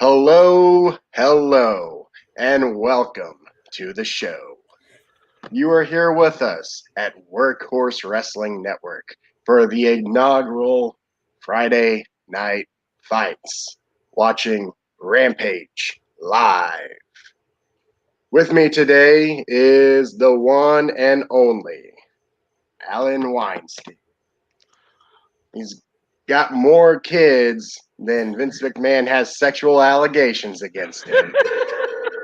Hello, and welcome to the show. You are here with us at Workhorse Wrestling Network for the inaugural Friday Night Fights, watching Rampage live. With me today is the one and only Alan Weinstein. He's got more kids than Vince McMahon has sexual allegations against him.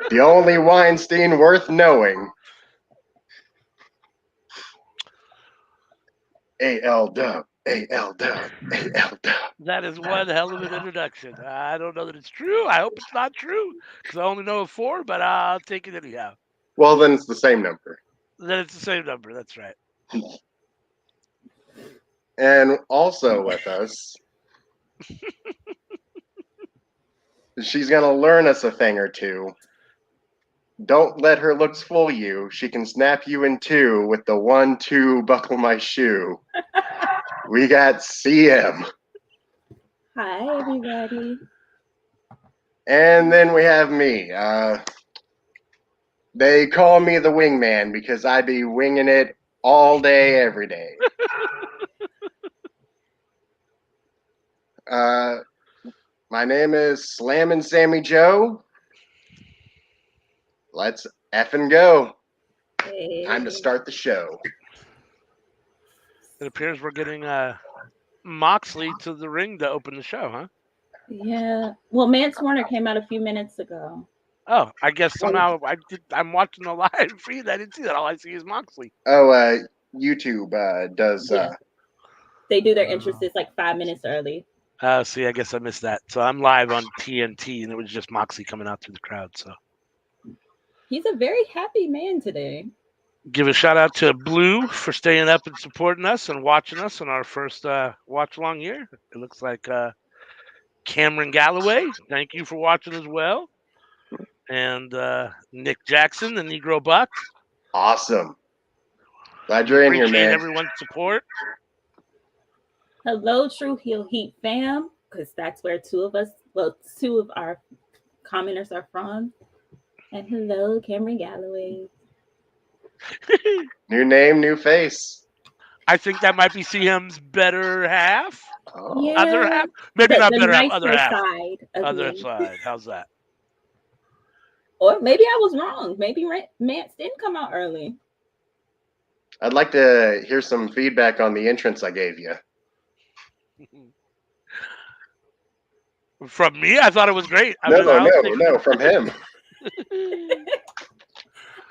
The only Weinstein worth knowing. A-L-Dub, A-L-Dub, A-L-Dub. That is one hell of an introduction. I don't know that it's true. I hope it's not true because I only know of 4, but I'll take it anyhow. Well, then it's the same number. Then it's the same number. That's right. And also with us, she's going to learn us a thing or two. Don't let her looks fool you. She can snap you in two with the 1-2 buckle my shoe. We got CM. Hi, everybody. And then we have me. They call me the wingman because I be winging it all day, every day. My name is Slammin' Sammy Joe. Let's effing go. Hey. Time to start the show. It appears we're getting Moxley to the ring to open the show, huh? Yeah. Well, Mance Warner came out a few minutes ago. Oh, I guess somehow I'm watching the live feed. I didn't see that. All I see is Moxley. Oh, YouTube does. Yeah. They do their entrances like 5 minutes early. See, I guess I missed that. So I'm live on TNT, and it was just Moxley coming out through the crowd. So he's a very happy man today. Give a shout out to Blue for staying up and supporting us and watching us in our first watch-along year. It looks like Cameron Galloway, thank you for watching as well. And Nick Jackson, the Negro Buck. Awesome. Glad you're in here, man. Appreciate everyone's support. Hello, True Heel Heat fam, because that's where two of our commenters are from. And hello, Cameron Galloway. New name, new face. I think that might be CM's better half. Oh. Yeah. Other half? Maybe not better half, other half. Side other side. How's that? Or maybe I was wrong. Maybe Mance didn't come out early. I'd like to hear some feedback on the entrance I gave you. From me? I thought it was great. No, from him.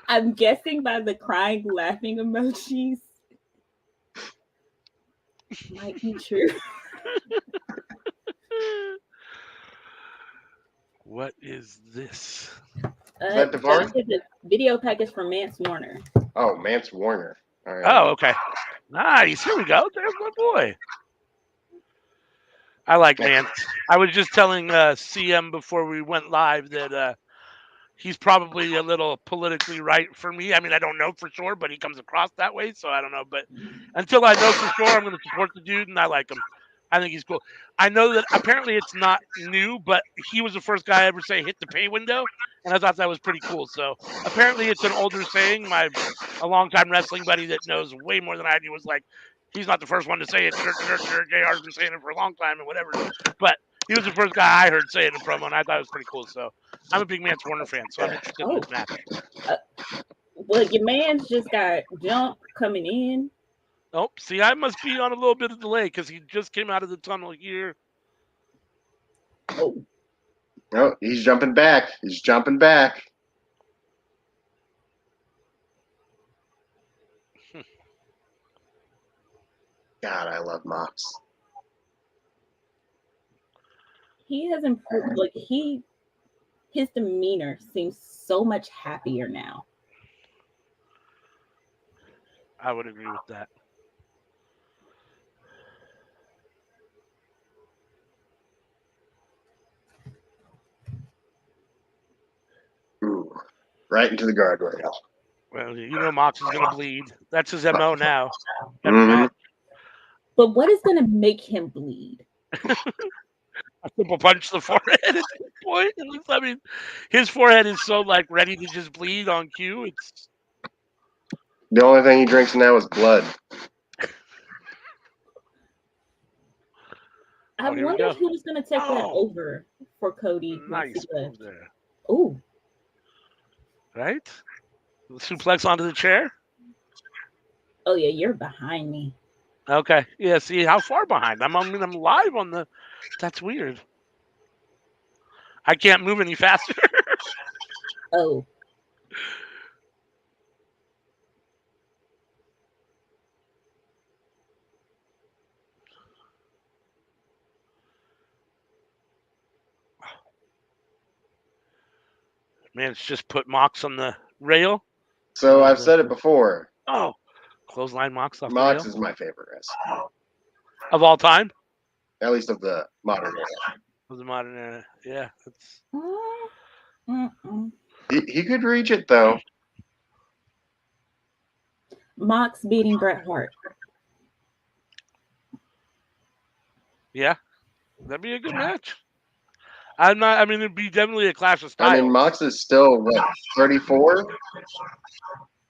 I'm guessing by the crying, laughing emojis. Might be true. What is this? Is that Davari? It's a video package from Mance Warner. Oh, Mance Warner. All right. Oh, okay. Nice. Here we go. There's my boy. I like Mance. I was just telling CM before we went live that he's probably a little politically right for me. I mean, I don't know for sure, but he comes across that way, so I don't know. But until I know for sure, I'm going to support the dude, and I like him. I think he's cool. I know that apparently it's not new, but he was the first guy I ever say hit the pay window, and I thought that was pretty cool. So apparently it's an older saying. A longtime wrestling buddy that knows way more than I do was like, he's not the first one to say it. JR's been saying it for a long time and whatever. But he was the first guy I heard saying it from, and I thought it was pretty cool. So I'm a big Mance Warner fan, so I'm interested in this match. Well, your man's just got Jump coming in. Oh, see, I must be on a little bit of delay because he just came out of the tunnel here. Oh, he's jumping back. God, I love Mox. He has improved. Like his demeanor seems so much happier now. I would agree with that. Ooh, right into the guardrail. Well, you know Mox is going to bleed. That's his MO now. Mm-hmm. But what is going to make him bleed? A simple punch to the forehead. point. It looks, I mean, his forehead is so like ready to just bleed on cue. It's The only thing he drinks now is blood. I here we wonder go. who's going to take that over for Cody once he Nice move left. there. Ooh, Right? Suplex onto the chair. oh yeah, you're behind me. Okay. Yeah. See how far behind? I'm live on the. That's weird. I can't move any faster. Oh, Man, it's just put Mox on the rail. So I've said it before. Oh, clothesline Mox off the Mox rail is my favorite wrestler, of all time. at least of the modern era. Of the modern era. Yeah. That's. He could reach it though. Mox beating Bret Hart. Yeah. That'd be a good match. I'm not. I mean, it'd be definitely a clash of styles. I mean, Mox is still what 34.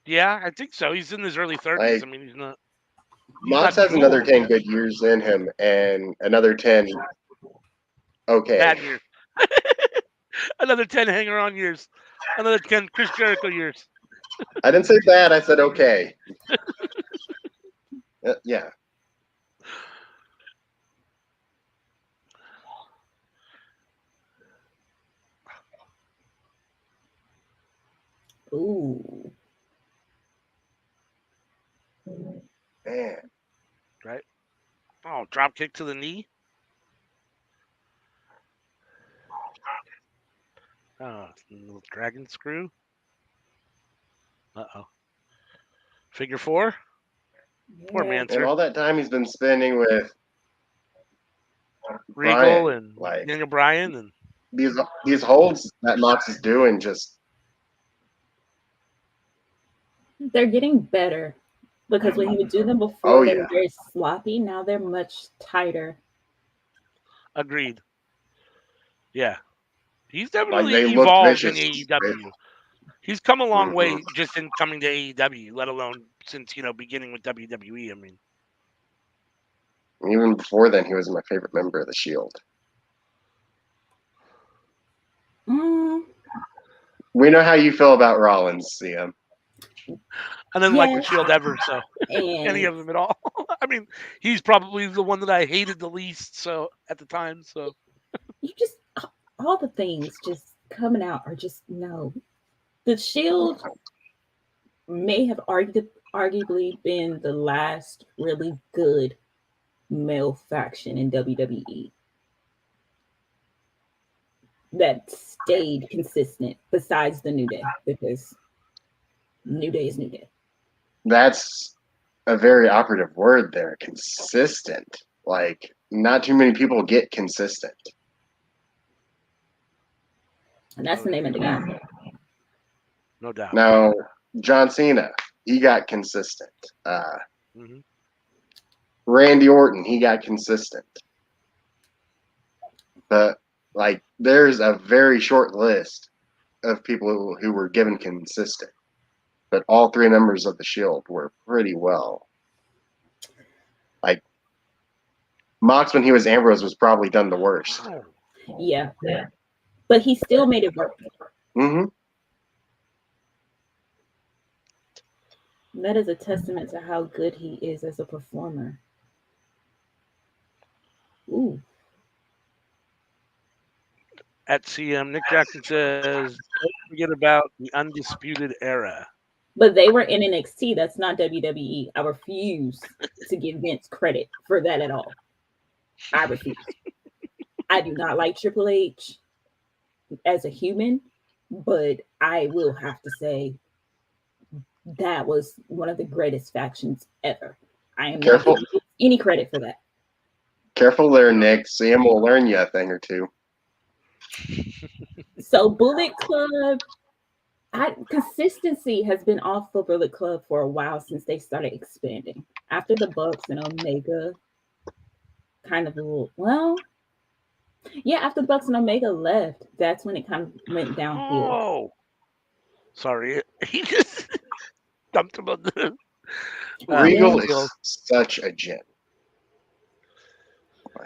Yeah, I think so. He's in his early 30s. Like, I mean, he's not. Mox not has too another old. 10 good years in him, and another 10. Okay. Bad years. Another 10 hanger on years. Another 10 Chris Jericho years. I didn't say bad. I said okay. Yeah. Ooh. Man. Right? Oh, drop kick to the knee. Oh, little dragon screw. Uh-oh. Figure four. Poor Yeah. And Manser. all that time he's been spending with Regal Brian, and like Daniel Bryan and these holds that Mox is doing just They're getting better because when he would do them before, Oh, they yeah. were very sloppy. Now they're much tighter. agreed. Yeah. He's like definitely they look evolved in vicious. AEW. He's come a long Mhm. way just in coming to AEW, let alone since, beginning with WWE. I mean, Even before then, he was my favorite member of the Shield. Mm, We know how you feel about Rollins, CM. I didn't like the yes, Shield ever, so any and of them at all. I mean, he's probably the one that I hated the least. So at the time, so you just all the things just coming out are just no. The Shield may have arguably been the last really good male faction in WWE that stayed consistent besides the New Day, because New Day is New Day. That's a very operative word there. Consistent. Like, not too many people get consistent. And that's the name of the game. no doubt. Now, John Cena, he got consistent. hmm Randy Orton, he got consistent. But, like, there's a very short list of people who were given consistent. But all three members of the Shield were pretty well. Like, Mox, when he was Ambrose, was probably done the worst. Yeah. But he still made it work. Mm-hmm. That is a testament to how good he is as a performer. Ooh. At CM, Nick Jackson says, "Don't forget about the Undisputed Era." But they were in NXT. That's not WWE. I refuse to give Vince credit for that at all. I refuse. I do not like Triple H as a human, but I will have to say that was one of the greatest factions ever. I am Careful. not giving any credit for that. Careful there, Nick. Sam will learn you a thing or two. So Bullet Club, consistency has been off for Bullet Club for a while since they started expanding. After the Bucks and Omega kind of, well, Yeah, after the Bucks and Omega left, that's when it kind of went downhill. Oh, sorry. He just dumped him on the Regal heel. is such a gem.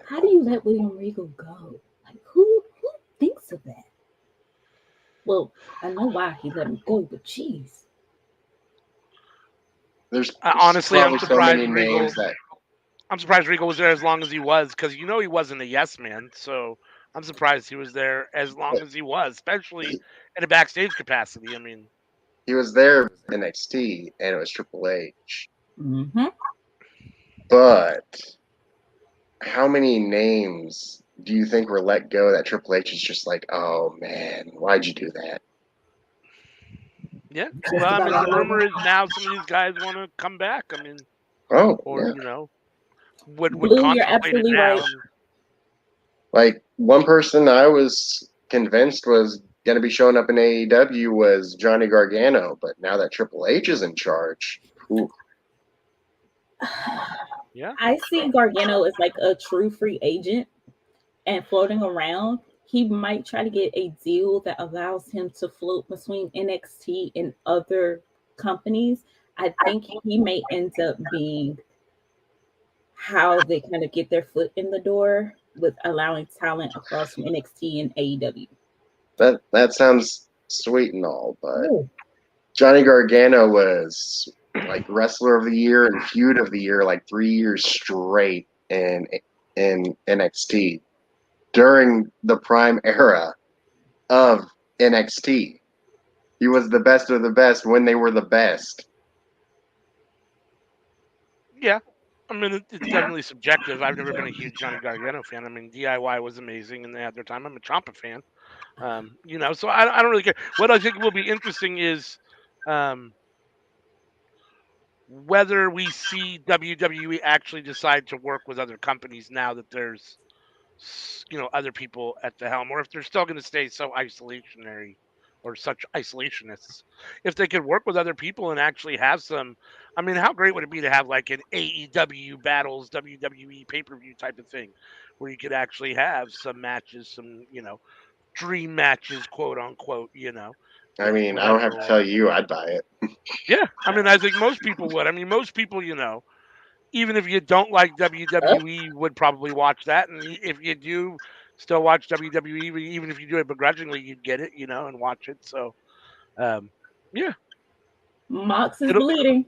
How do you let William Regal go? Like, who thinks of that? Well, I know why he let him go, but jeez. There's Honestly, I'm probably so many surprised Regal. names that I'm surprised Regal was there as long as he was, because he wasn't a yes man. So I'm surprised he was there as long as he was, especially in a backstage capacity. I mean, he was there in NXT and it was Triple H. Mm-hmm. But how many names do you think were let go that Triple H is just like, oh man, why'd you do that? yeah. Well, I mean, the rumor is now some of these guys want to come back. I mean, Oh, or yeah. would Blue, you're contemplate it absolutely now. right. Like one person I was convinced was going to be showing up in AEW was Johnny Gargano, but now that Triple H is in charge, ooh, Yeah. I see Gargano as like a true free agent and floating around. He might try to get a deal that allows him to float between NXT and other companies. I think he may end up being how they kind of get their foot in the door with allowing talent across from NXT and AEW. that sounds sweet and all, but Ooh. Johnny Gargano was like wrestler of the year and feud of the year like 3 years straight in NXT during the prime era of NXT. He was the best of the best when they were the best. Yeah. I mean, it's definitely subjective. I've never been a huge Johnny Gargano fan. I mean, DIY was amazing and they had their time. I'm a Ciampa fan. So I don't really care. What I think will be interesting is whether we see WWE actually decide to work with other companies now that there's other people at the helm, or if they're still going to stay so isolationary or such isolationists. If they could work with other people and actually have some, I mean, how great would it be to have like an AEW battles WWE pay-per-view type of thing, where you could actually have some matches, some dream matches, quote unquote, I mean, I don't have to whatever. tell you, I'd buy it. Yeah, I mean, I think most people would. I mean, most people, even if you don't like WWE, would probably watch that. And if you do still watch WWE, even if you do it begrudgingly, you'd get it, and watch it. So, yeah. Mox is It'll, bleeding.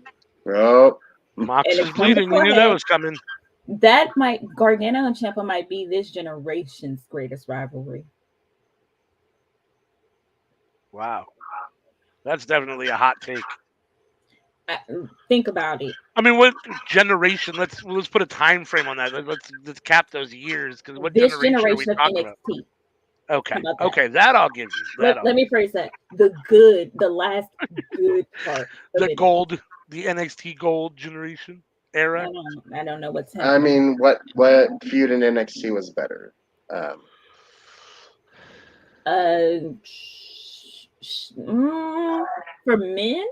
Oh, Mox And is it's from the bleeding. We knew that forehead. was coming. That might Gargano and Ciampa might be this generation's greatest rivalry. Wow. That's definitely a hot take. Think about it. I mean, what generation? Let's put a time frame on that. Let's cap those years, because what This generation are we generation of talking about? NXT. Okay, How about that? okay, that I'll give you. Let me phrase that. The last good part of The it. gold, the NXT gold generation era. I don't know what's I happening. mean, what feud in NXT was better? For men,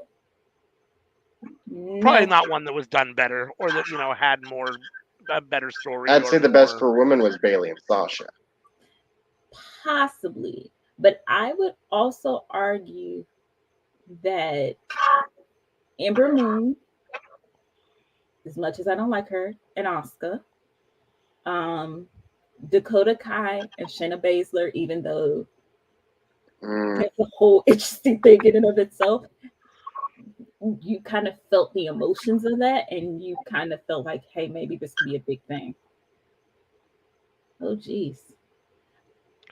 Probably no, not one that was done better, or that had a better story, I'd or say the best more. for women was Bayley and Sasha. possibly, but I would also argue that Ember Moon, as much as I don't like her, and Asuka, Dakota Kai and Shayna Baszler, even though that's a whole interesting thing in and of itself, you kind of felt the emotions of that, and you kind of felt like, hey, maybe this could be a big thing. Oh, geez.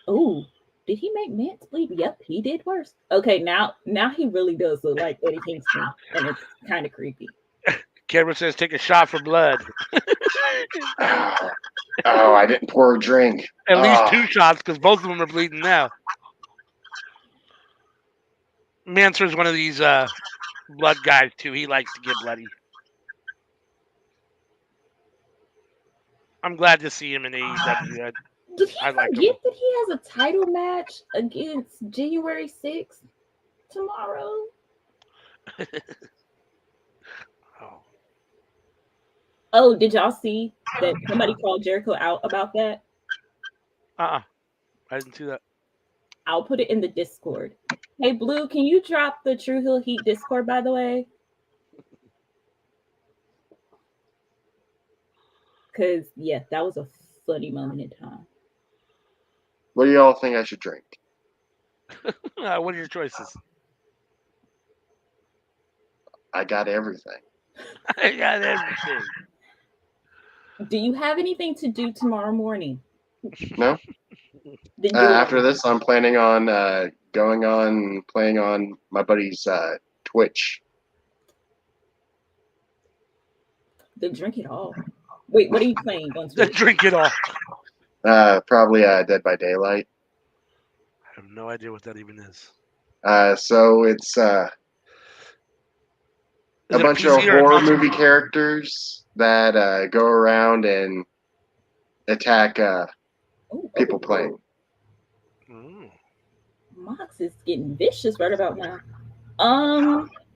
Oh, did he make Mance bleed? Yep, he did worse. Okay, now he really does look like Eddie Kingston, and it's kind of creepy. Cameron says, "Take a shot for blood." Oh, I didn't pour a drink. At least 2 shots, because both of them are bleeding now. Manser's one of these blood guys too. He likes to get bloody. I'm glad to see him in AEW. Did he I like him. forget that he has a title match against January 6th tomorrow? Oh, did y'all see that somebody called Jericho out about that? I didn't see that. I'll put it in the Discord. Hey, Blue, can you drop the True Hill Heat Discord, by the way? Because, yeah, that was a funny moment in time. What do y'all think I should drink? What are your choices? I got everything. I got everything. Do you have anything to do tomorrow morning? No? Then do After it. this, I'm planning on going on playing on my buddy's Twitch. Then drink it all. Wait, what are you playing on Then Twitch? drink it all. Probably Dead by Daylight. I have no idea what that even is. So it's a Is it bunch PC of or a horror console? movie characters that go around and attack people playing. Mm. Mox is getting vicious right about now.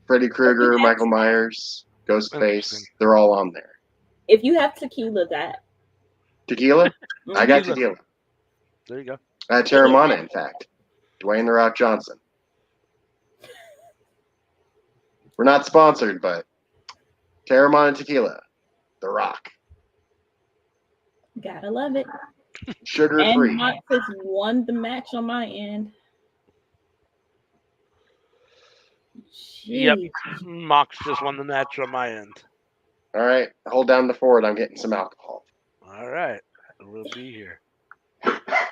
Freddy Krueger, have Michael to- Myers, Ghostface, Interesting. they're all on there. If you have tequila, that Tequila? I got tequila. There you go. Terramana, in fact. Dwayne The Rock Johnson. We're not sponsored, but Terramana Tequila, The Rock. gotta love it. Sugar And free. Mox has won the match on my end. Yep. Jeez. Mox just won the match on my end. All right, hold down the fort. I'm getting some alcohol. All right. We'll be here.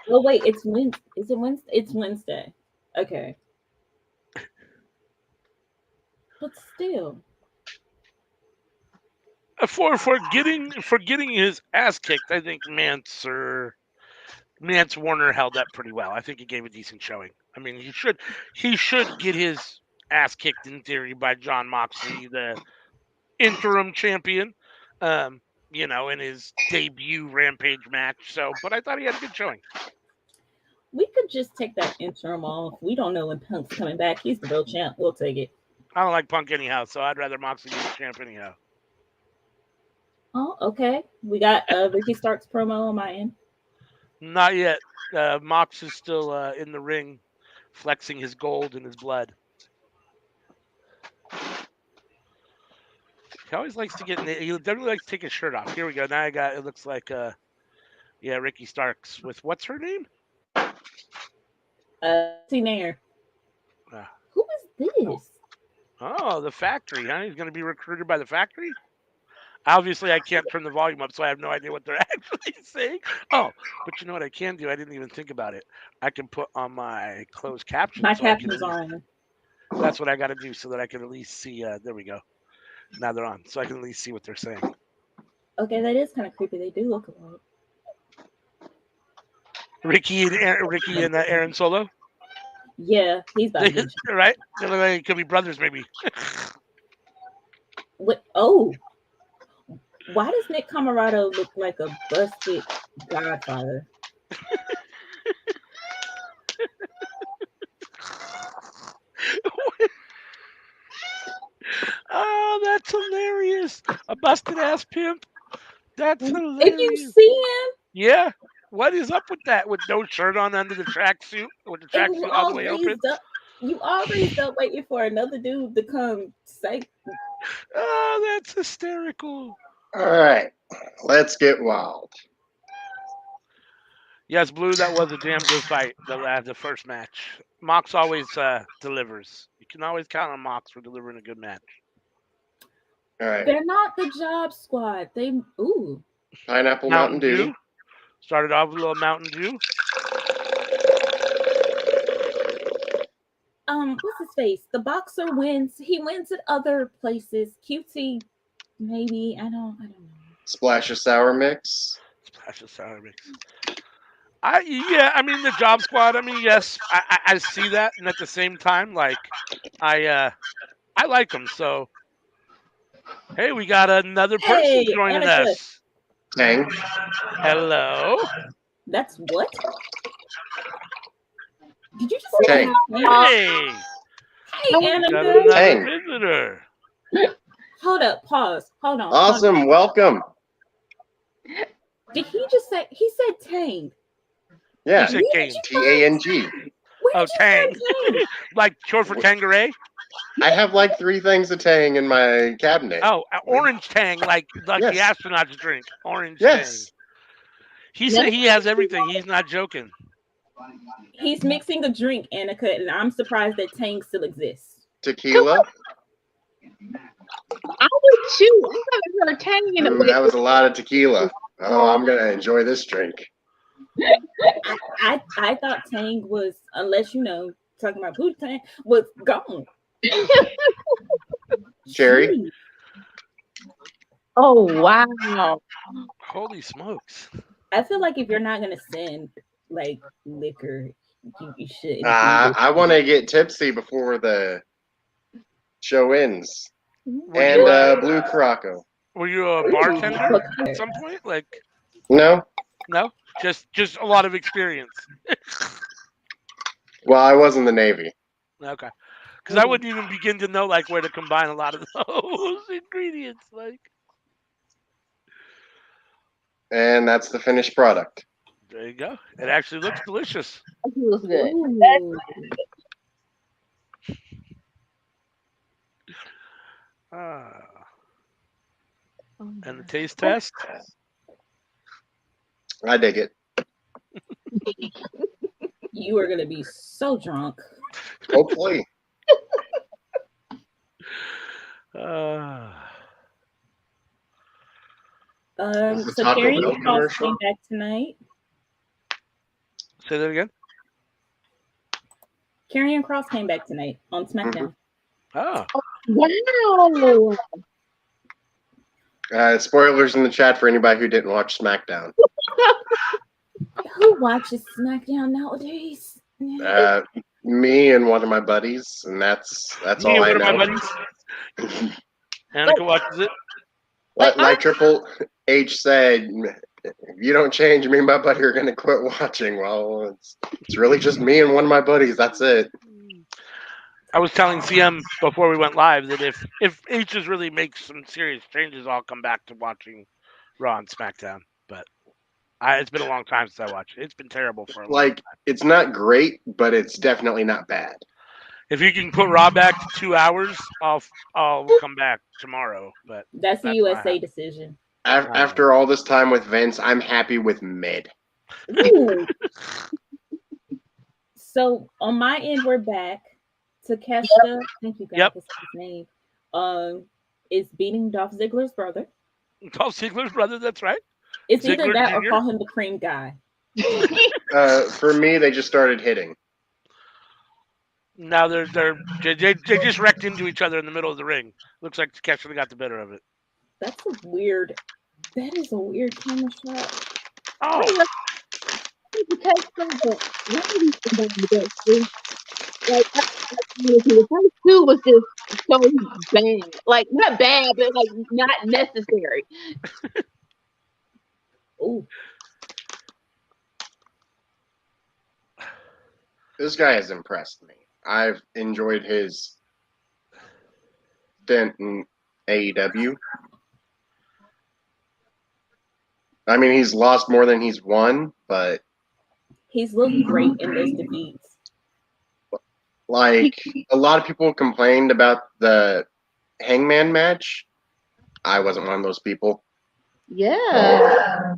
Oh wait, it's Wednesday. Is it Wednesday? It's Wednesday. Okay. But still. For getting his ass kicked, I think Mance Warner held up pretty well. I think he gave a decent showing. I mean, he should get his ass kicked in theory by John Moxley, the interim champion, in his debut Rampage match. So, but I thought he had a good showing. We could just take that interim off. We don't know when Punk's coming back. He's the real champ. We'll take it. I don't like Punk anyhow, so I'd rather Moxley be the champ anyhow. Oh, okay. We got Ricky Stark's promo on my end. Not yet. Mox is still in the ring, flexing his gold and his blood. He always likes to get. He definitely likes to take his shirt off. Here we go. Now I got. It looks like, Ricky Starks with what's her name? Nair. Who is this? Oh, the Factory. Huh? He's going to be recruited by the Factory. Obviously, I can't turn the volume up, so I have no idea what they're actually saying. Oh, but you know what I can do? I didn't even think about it. I can put on my closed captions. My captions are on. That's what I got to do so that I can at least see. There we go. Now they're on, so I can at least see what they're saying. Okay, that is kind of creepy. They do look alike. Ricky and Aaron Solo. Yeah, he's about to right. They look like it could be brothers, maybe. What? Oh, why does Nick Camarado look like a busted Godfather? Oh, that's hilarious! A busted ass pimp. That's hilarious. If you see him, yeah. What is up with that? With no shirt on under the tracksuit, with the tracksuit all the way open. You always up waiting for another dude to come say. Oh, that's hysterical. All right, let's get wild. Yes, Blue, that was a damn good fight, the first match. Mox always delivers. You can always count on Mox for delivering a good match. All right. They're not the Job Squad. Pineapple Mountain Dew. Started off with a little Mountain Dew. What's his face? The boxer wins. He wins at other places. QT, maybe. I don't know. Splash of sour mix. Splash of sour mix. I mean the Job Squad. I mean, yes, I see that, and at the same time, like, I like them. So, hey, we got another person joining us. Tang. Hello. That's what? Did you just say Hey. Hey, Anna. Another visitor. Hold up. Pause. Hold on. Awesome. Hold on. Welcome. Did he just say? He said Tang. Yeah, You said Kane. Tang. Oh, Tang. Like short for Tangeray? I have like 3 things of Tang in my cabinet. Oh, orange Tang, like the Yes. astronauts drink. Orange Yes. Tang. He said he has everything. He's not joking. He's mixing a drink, Annika, and I'm surprised that Tang still exists. Tequila. I would too. I haven't heard Tang in a Ooh, way. that was a lot of tequila. Oh, I'm gonna enjoy this drink. I thought Tang was, unless talking about Booty Tang, was gone. Cherry. Jeez. Oh wow! Holy smokes. I feel like if you're not gonna send like liquor, you should. I want to get tipsy before the show ends. Were And you, Blue Caraco. were you a bartender at some point? Like, No. no, just a lot of experience. Well, I was in the Navy. Okay, because I wouldn't even begin to know like where to combine a lot of those ingredients. Like, And that's the finished product. there you go. It actually looks delicious. It feels good. Ooh. And the taste test. I dig it. You are gonna be so drunk. Hopefully. Uh, Is the So Taco Carrie Bell Cross commercial? came back tonight. say that again. Karrion Cross came back tonight on SmackDown. Oh, Wow! Spoilers in the chat for anybody who didn't watch SmackDown. Who watches SmackDown nowadays? Me and one of my buddies, and that's me all and I one of know. my buddies. Annika watches it. Like Triple H said, if you don't change, me and my buddy are going to quit watching. Well, it's really just me and one of my buddies. That's it. I was telling CM before we went live that if H's really makes some serious changes, I'll come back to watching Raw and SmackDown. But it's been a long time since I watched it. It's been terrible for a long time. It's not great, but it's definitely not bad. If you can put Raw back to 2 hours, I'll come back tomorrow. But That's a USA decision. After all this time with Vince, I'm happy with mid. Ooh. So on my end, we're back. Takeshita, thank you guys. Yep. That's his name. Is beating Dolph Ziggler's brother. Dolph Ziggler's brother, that's right. It's either Ziggler that Jr.? or call him the cream guy. For me, they just started hitting. Now they just wrecked into each other in the middle of the ring. Looks like Takeshita got the better of it. That is a weird camera shot. Oh, The first two was just so bad. Like, not bad, but like not necessary. Ooh. This guy has impressed me. I've enjoyed his stint in AEW. I mean, he's lost more than he's won, but He's looked great in those defeats. like a lot of people complained about the Hangman match. I wasn't one of those people. Yeah.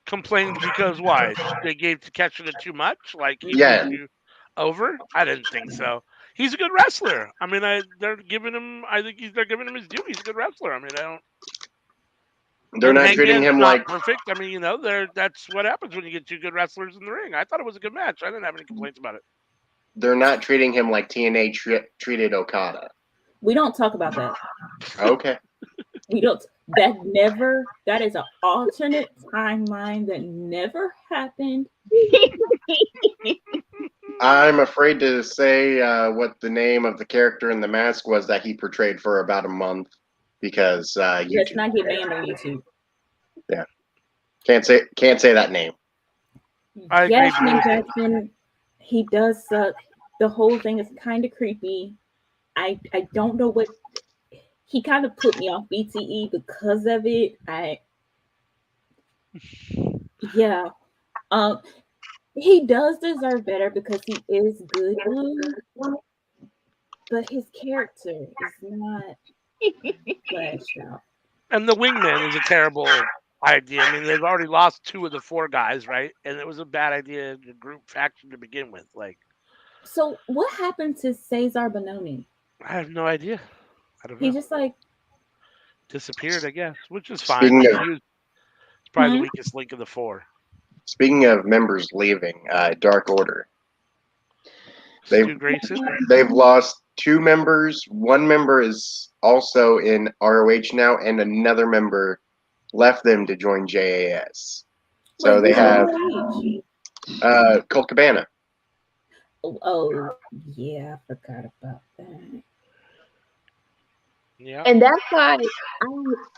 complained because why? They gave Takeshita too much? Like he Yeah. put you over? I didn't think so. He's a good wrestler. I mean, they're giving him. I think they're giving him his due. He's a good wrestler. I mean, I don't. They're and not treating Hangman's him not like perfect. I mean, that's what happens when you get two good wrestlers in the ring. I thought it was a good match. I didn't have any complaints about it. they're not treating him like TNA treated Okada. We don't talk about that. Okay. We don't. That is an alternate timeline that never happened. I'm afraid to say what the name of the character in the mask was that he portrayed for about a month because Let's YouTube. not get banned on YouTube. Yeah. Can't say that name. I agree. Yes, Nick Jackson, he does suck. The whole thing is kind of creepy. I don't know what he kind of put me off BTE because of it. He does deserve better because he is good blue, but his character is not fleshed out. And the wingman is a terrible idea. I mean, they've already lost 2 of the 4 guys, right? And it was a bad idea, the group faction to begin with. Like, So what happened to Cesar Bononi? I have no idea. I don't He know. just like Disappeared, I guess, which is fine. Speaking Like, of he was probably the hmm? weakest link of the 4. speaking of members leaving, Dark Order. They've Stu Grayson. they've lost 2 members. One member is also in ROH now, and another member left them to join JAS. So Wait, they who's in have ROH? Colt Cabana. Oh, yeah, I forgot about that. Yeah. And that's why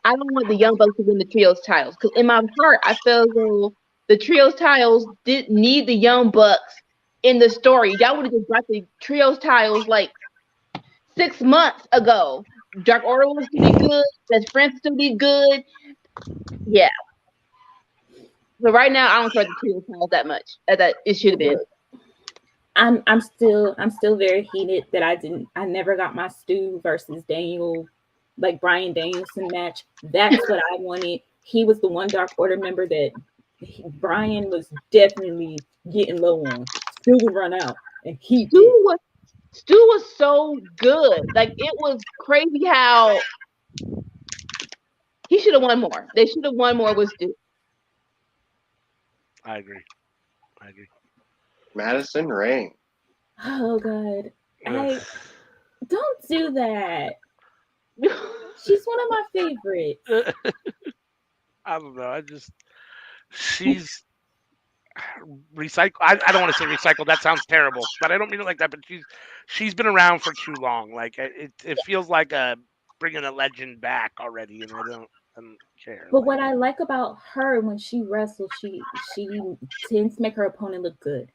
I don't want the Young Bucks to win the trios titles, because in my heart I feel as though the trios titles didn't need the Young Bucks in the story. Y'all would have just brought the trios titles like 6 months ago. Dark Order was to be good. Best Friends to be good. Yeah. But right now I don't care about the trios titles that much as that it should have been. I'm still very heated that I never got my Stu versus Daniel, like Brian Danielson match. That's what I wanted. He was the one Dark Order member that Brian was definitely getting low on. Stu would run out and he Stu was so good. Like, it was crazy how he should have won more. They should have won more with Stu. I agree. Madison Rain. Oh god. Ugh. Don't do that. She's one of my favorites. I don't know. She's recycle. I don't want to say recycled. That sounds terrible, but I don't mean it like that. But she's been around for too long. Like, it feels like bringing a legend back already, and I don't care. But Like, what I like about her when she wrestles, she tends to make her opponent look good.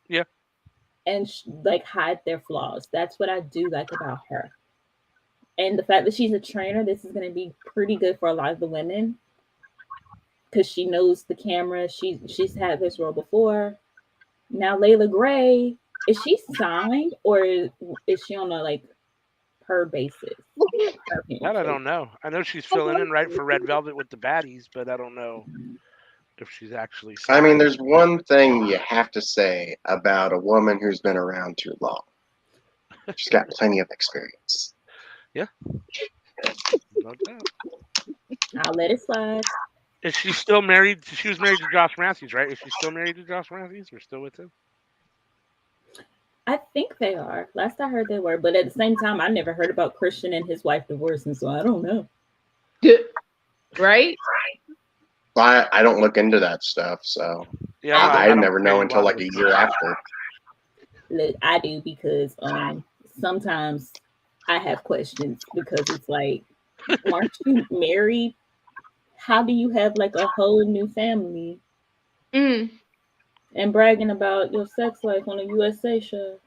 Yeah. And like hide their flaws. That's what I do like about her. And the fact that she's a trainer, this is going to be pretty good for a lot of the women because she knows the camera. She's had this role before. Now Layla Gray, is she signed or is she on a like per basis? that I don't know. I know she's filling in right for Red Velvet with the baddies, but I don't know if she's actually I signed. mean, there's one thing you have to say about a woman who's been around too long. She's got plenty of experience. Yeah. No doubt. I'll let it slide. Is she still married? She was married to Josh Matthews, right? Is she still married to Josh Matthews? Or still with him? I think they are. Last I heard they were, but at the same time, I never heard about Christian and his wife divorcing, so I don't know. Right? I don't look into that stuff, so Yeah, I don't never know really until like bother. a year after. I do because sometimes I have questions because it's like, aren't you married? How do you have like a whole new family Mm. and bragging about your sex life on a USA show?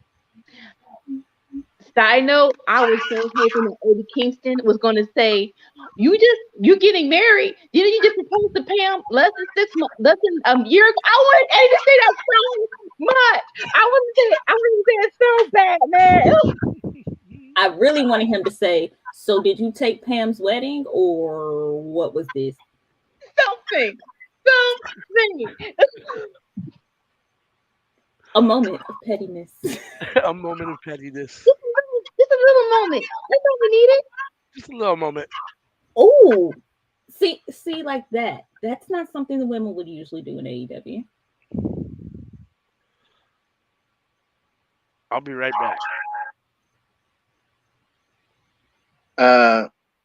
Side note, I was so hoping that Eddie Kingston was going to say, "You're getting married. Didn't you just propose to Pam less than 6 months, less than a year ago?" I wanted Eddie to say that so much. I wanted to say it so bad, man. I really wanted him to say, "So did you take Pam's wedding or what was this?" Something. A moment of pettiness. A moment of pettiness. Just a little moment. That's all we needed. Just a little moment. Oh, see, like that. That's not something the women would usually do in AEW. I'll be right back.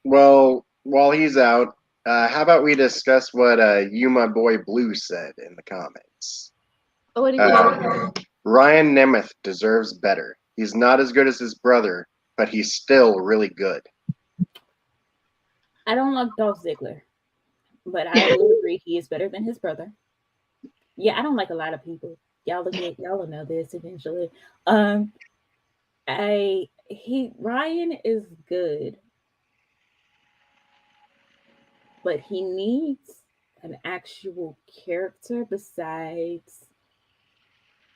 Well, while he's out, how about we discuss what you my boy Blue said in the comments? Oh, what did he say? Ryan Nemeth deserves better. He's not as good as his brother, but he's still really good. I don't like Dolph Ziggler, but I will agree he is better than his brother. Yeah, I don't like a lot of people. Y'all will know this eventually. Ryan is good, but he needs an actual character besides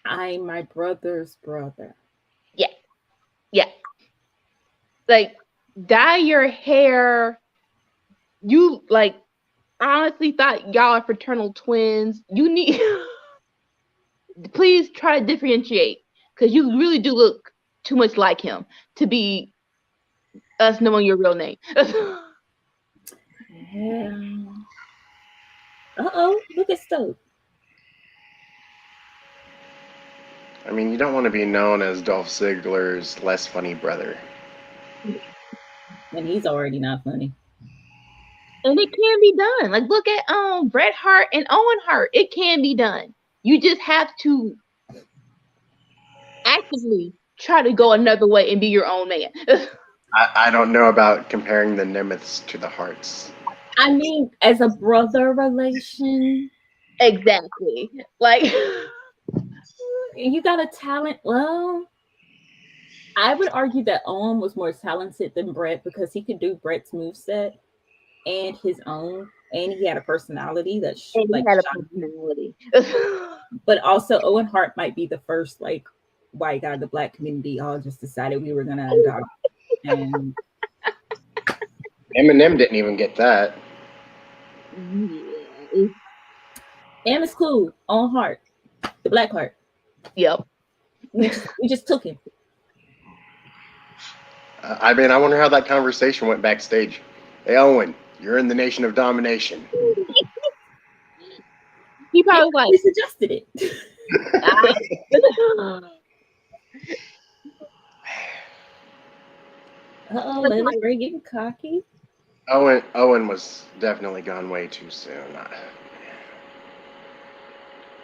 I'm my brother's brother. Yeah. Like, dye your hair. You, like, honestly thought y'all are fraternal twins. You need... Please try to differentiate. Because you really do look too much like him to be us knowing your real name. Yeah. Uh-oh, look at Stoke. I mean, you don't want to be known as Dolph Ziggler's less funny brother. And he's already not funny. And it can be done. Like, look at Bret Hart and Owen Hart. It can be done. You just have to actively try to go another way and be your own man. I don't know about comparing the Nemeths to the Harts. I mean, as a brother relation, Exactly. Like, you got a talent. Well, I would argue that Owen was more talented than Bret because he could do Bret's moveset and his own, and he had a personality that and like he had a shone. personality. But also Owen Hart might be the first like white guy the black community all just decided we were gonna adopt. And Eminem didn't even get that. Yeah. and it's cool. Owen Hart, the black Hart. Yep. We just took him. I mean, I wonder how that conversation went backstage. Hey, Owen, you're in the Nation of Domination. He probably was We suggested it. like, Uh-oh, Lily Ray getting cocky. Owen was definitely gone way too soon.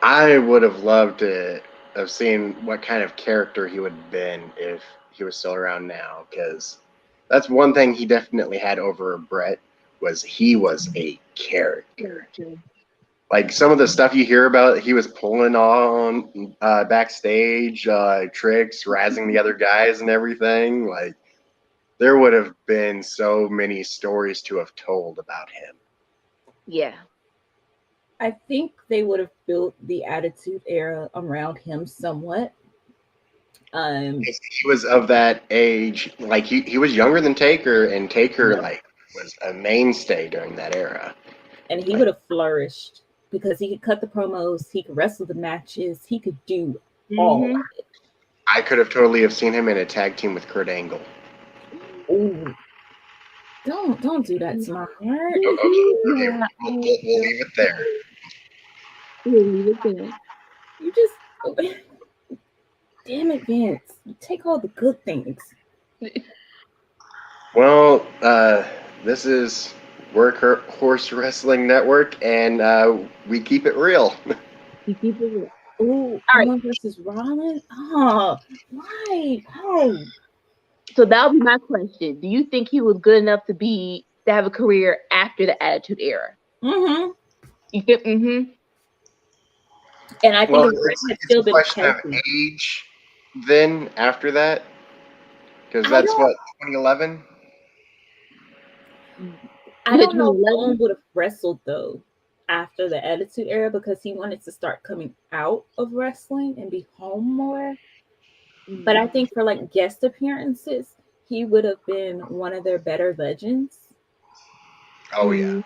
I would have loved to have seen what kind of character he would have been if he was still around now, because that's one thing he definitely had over Bret was he was a character. Like some of the stuff you hear about, he was pulling on backstage, tricks, razzing the other guys and everything. Like there would have been so many stories to have told about him. yeah. I think they would have built the Attitude Era around him somewhat. He was of that age, like he was younger than Taker, and Taker like was a mainstay during that era. And he would have flourished because he could cut the promos, he could wrestle the matches, he could do all of it. I could have totally have seen him in a tag team with Kurt Angle. Ooh. Don't do that to my heart. Okay, we'll leave it there. You just damn it, Vince. You take all the good things. Well, this is Workhorse Wrestling Network, and we keep it real. You keep it real. Ooh, Owen versus Rollins? Oh, why? Oh. So that would be my question. Do you think he was good enough to have a career after the Attitude Era? Mm-hmm. You think? Mm-hmm. And I think it's a question of age. Then after that, because that's what 2011. I don't know if Owen would have wrestled though after the Attitude Era because he wanted to start coming out of wrestling and be home more. But I think for like guest appearances, he would have been one of their better legends. Oh yeah.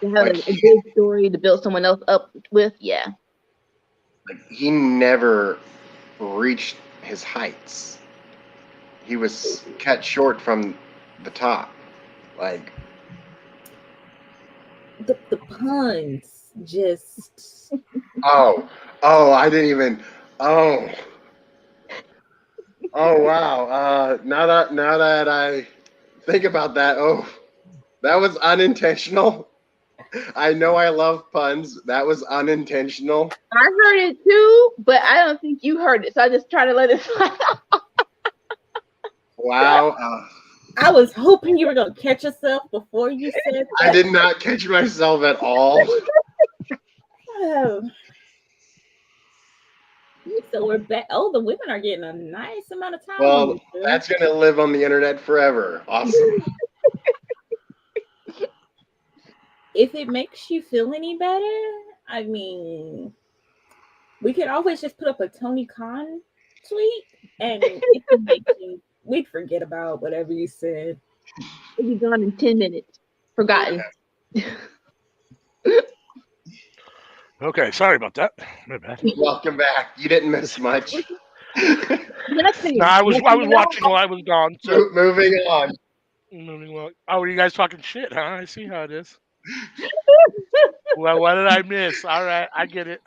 To have a good story to build someone else up with, yeah. Like he never reached his heights. He was cut short from the top. Like the puns just oh I didn't even oh wow now that I think about that, that was unintentional. I know I love puns. That was unintentional. I heard it too, but I don't think you heard it, so I just try to let it slide. Wow. I was hoping you were going to catch yourself before you said that. I did not catch myself at all. Oh. So we're back. Oh, the women are getting a nice amount of time. Well, that's going to live on the internet forever. Awesome. If it makes you feel any better, I mean, We could always just put up a Tony Khan tweet, and it can make we'd forget about whatever you said. It'll be gone in 10 minutes. Forgotten. Okay, sorry about that. My bad. Welcome back. You didn't miss much. Nothing. No, I was watching while I was gone. So Moving on. Oh, you guys talking shit, huh? I see how it is. Well, what did I miss? All right, I get it.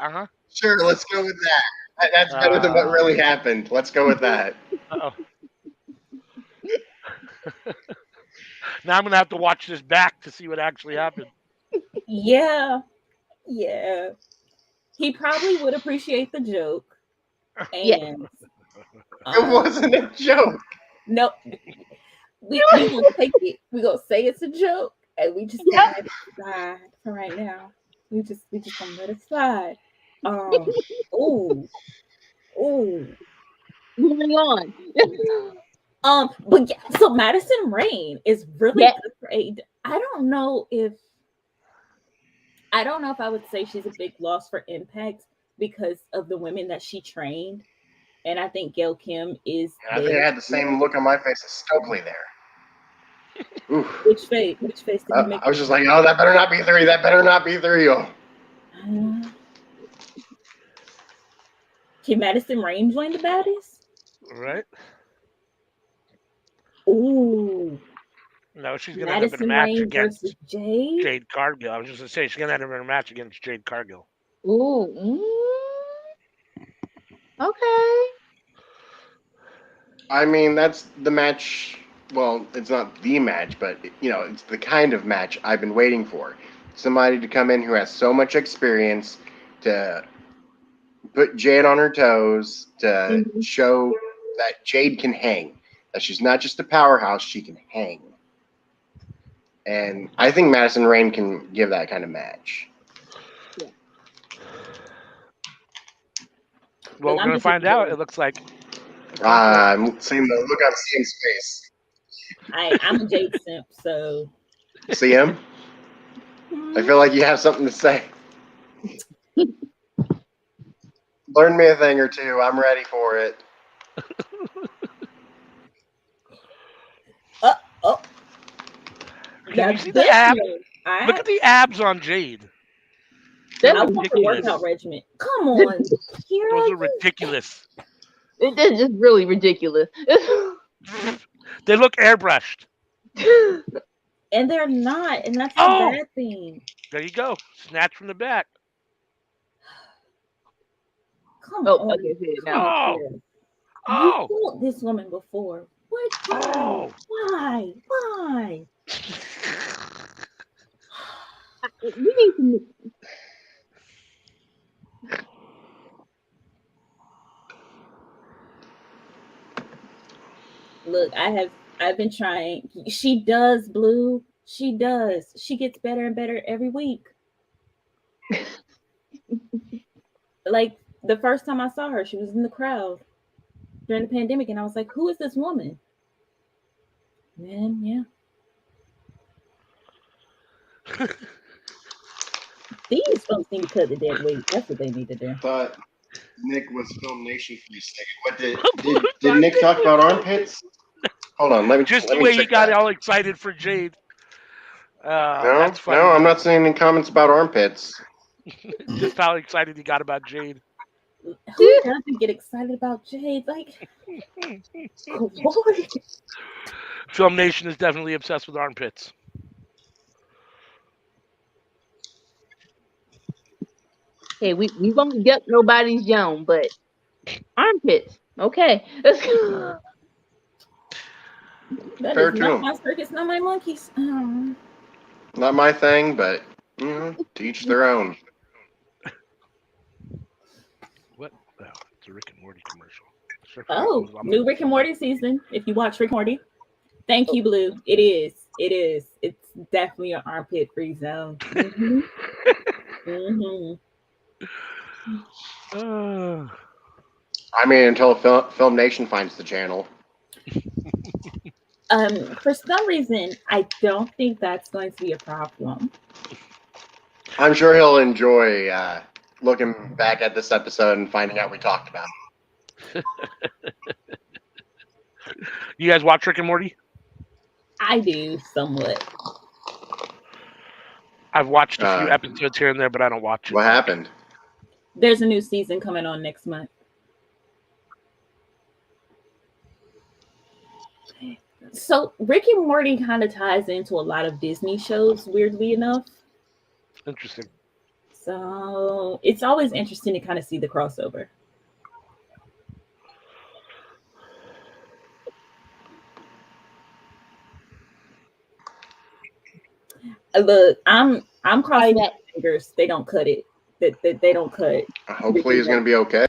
Sure, let's go with that. That's better than what really happened. Let's go with that. Uh-oh. Now I'm gonna have to watch this back to see what actually happened. Yeah. He probably would appreciate the joke. And It wasn't a joke. No, we gonna take it. We gonna say it's a joke, and we just gonna let it slide for right now. We just gonna let it slide. Ooh. Moving on. But yeah, so Madison Rain is really good for AEW. I don't know if I would say she's a big loss for Impact because of the women that she trained. And I think Gail Kim is. I think I had the same look on my face as Stokely there. Oof. Which face did you make? I was just like, oh, that better not be 3. That better not be 3. Oh. Can Madison Rain join the baddest? Right. Ooh. No, she's gonna end up in a match against Jade? Jade Cargill. I was just gonna say she's gonna end up in a match against Jade Cargill. Ooh. Okay. I mean, that's the match. Well, it's not the match, but it's the kind of match I've been waiting for. Somebody to come in who has so much experience to put Jade on her toes, to show that Jade can hang. That she's not just a powerhouse, she can hang. And I think Madison Rain can give that kind of match. Yeah. Well, we're going to find out. It looks like. I'm seeing the look on CM's face. I'm a Jade simp, so. CM? I feel like you have something to say. Learn me a thing or two. I'm ready for it. Can you see the abs? Look at the abs on Jade. I want the workout regimen. Come on. Those are ridiculous. It's just really ridiculous. They look airbrushed. And they're not, and that's a bad thing. There you go. Snatch from the back. Come on. Okay, now. You told this woman before. What? Why? We need to. Look, I've been trying. She does, Blue. She does. She gets better and better every week. Like the first time I saw her, she was in the crowd during the pandemic, and I was like, "Who is this woman?" Man, yeah. These folks need to cut the dead weight. That's what they need to do. I thought Nick was Film Nation for a second. What did Nick talk about armpits? Hold on, let me just let the me way he got all excited for Jade. That's funny. No, I'm not saying any comments about armpits. Just how excited he got about Jade. Who doesn't get excited about Jade? Like, Film Nation is definitely obsessed with armpits. Hey, we won't get nobody's young, but armpits. Okay. That Fair is to not him. my circus, not my monkeys. Not my thing, but to each their own. What? Oh, it's a Rick and Morty commercial. Oh, new Rick and Morty season. If you watch Rick and Morty, thank you, Blue. It is. It's definitely an armpit-free zone. I mean, until Film Nation finds the channel. For some reason, I don't think that's going to be a problem. I'm sure he'll enjoy looking back at this episode and finding out we talked about it. You guys watch Rick and Morty? I do somewhat. I've watched a few episodes here and there, but I don't watch it. What happened? There's a new season coming on next month. So Rick and Morty kind of ties into a lot of Disney shows, weirdly enough. Interesting. So it's always interesting to kind of see the crossover. Look, I'm crossing my fingers. They don't cut it. They don't cut. Hopefully, he's going to be okay.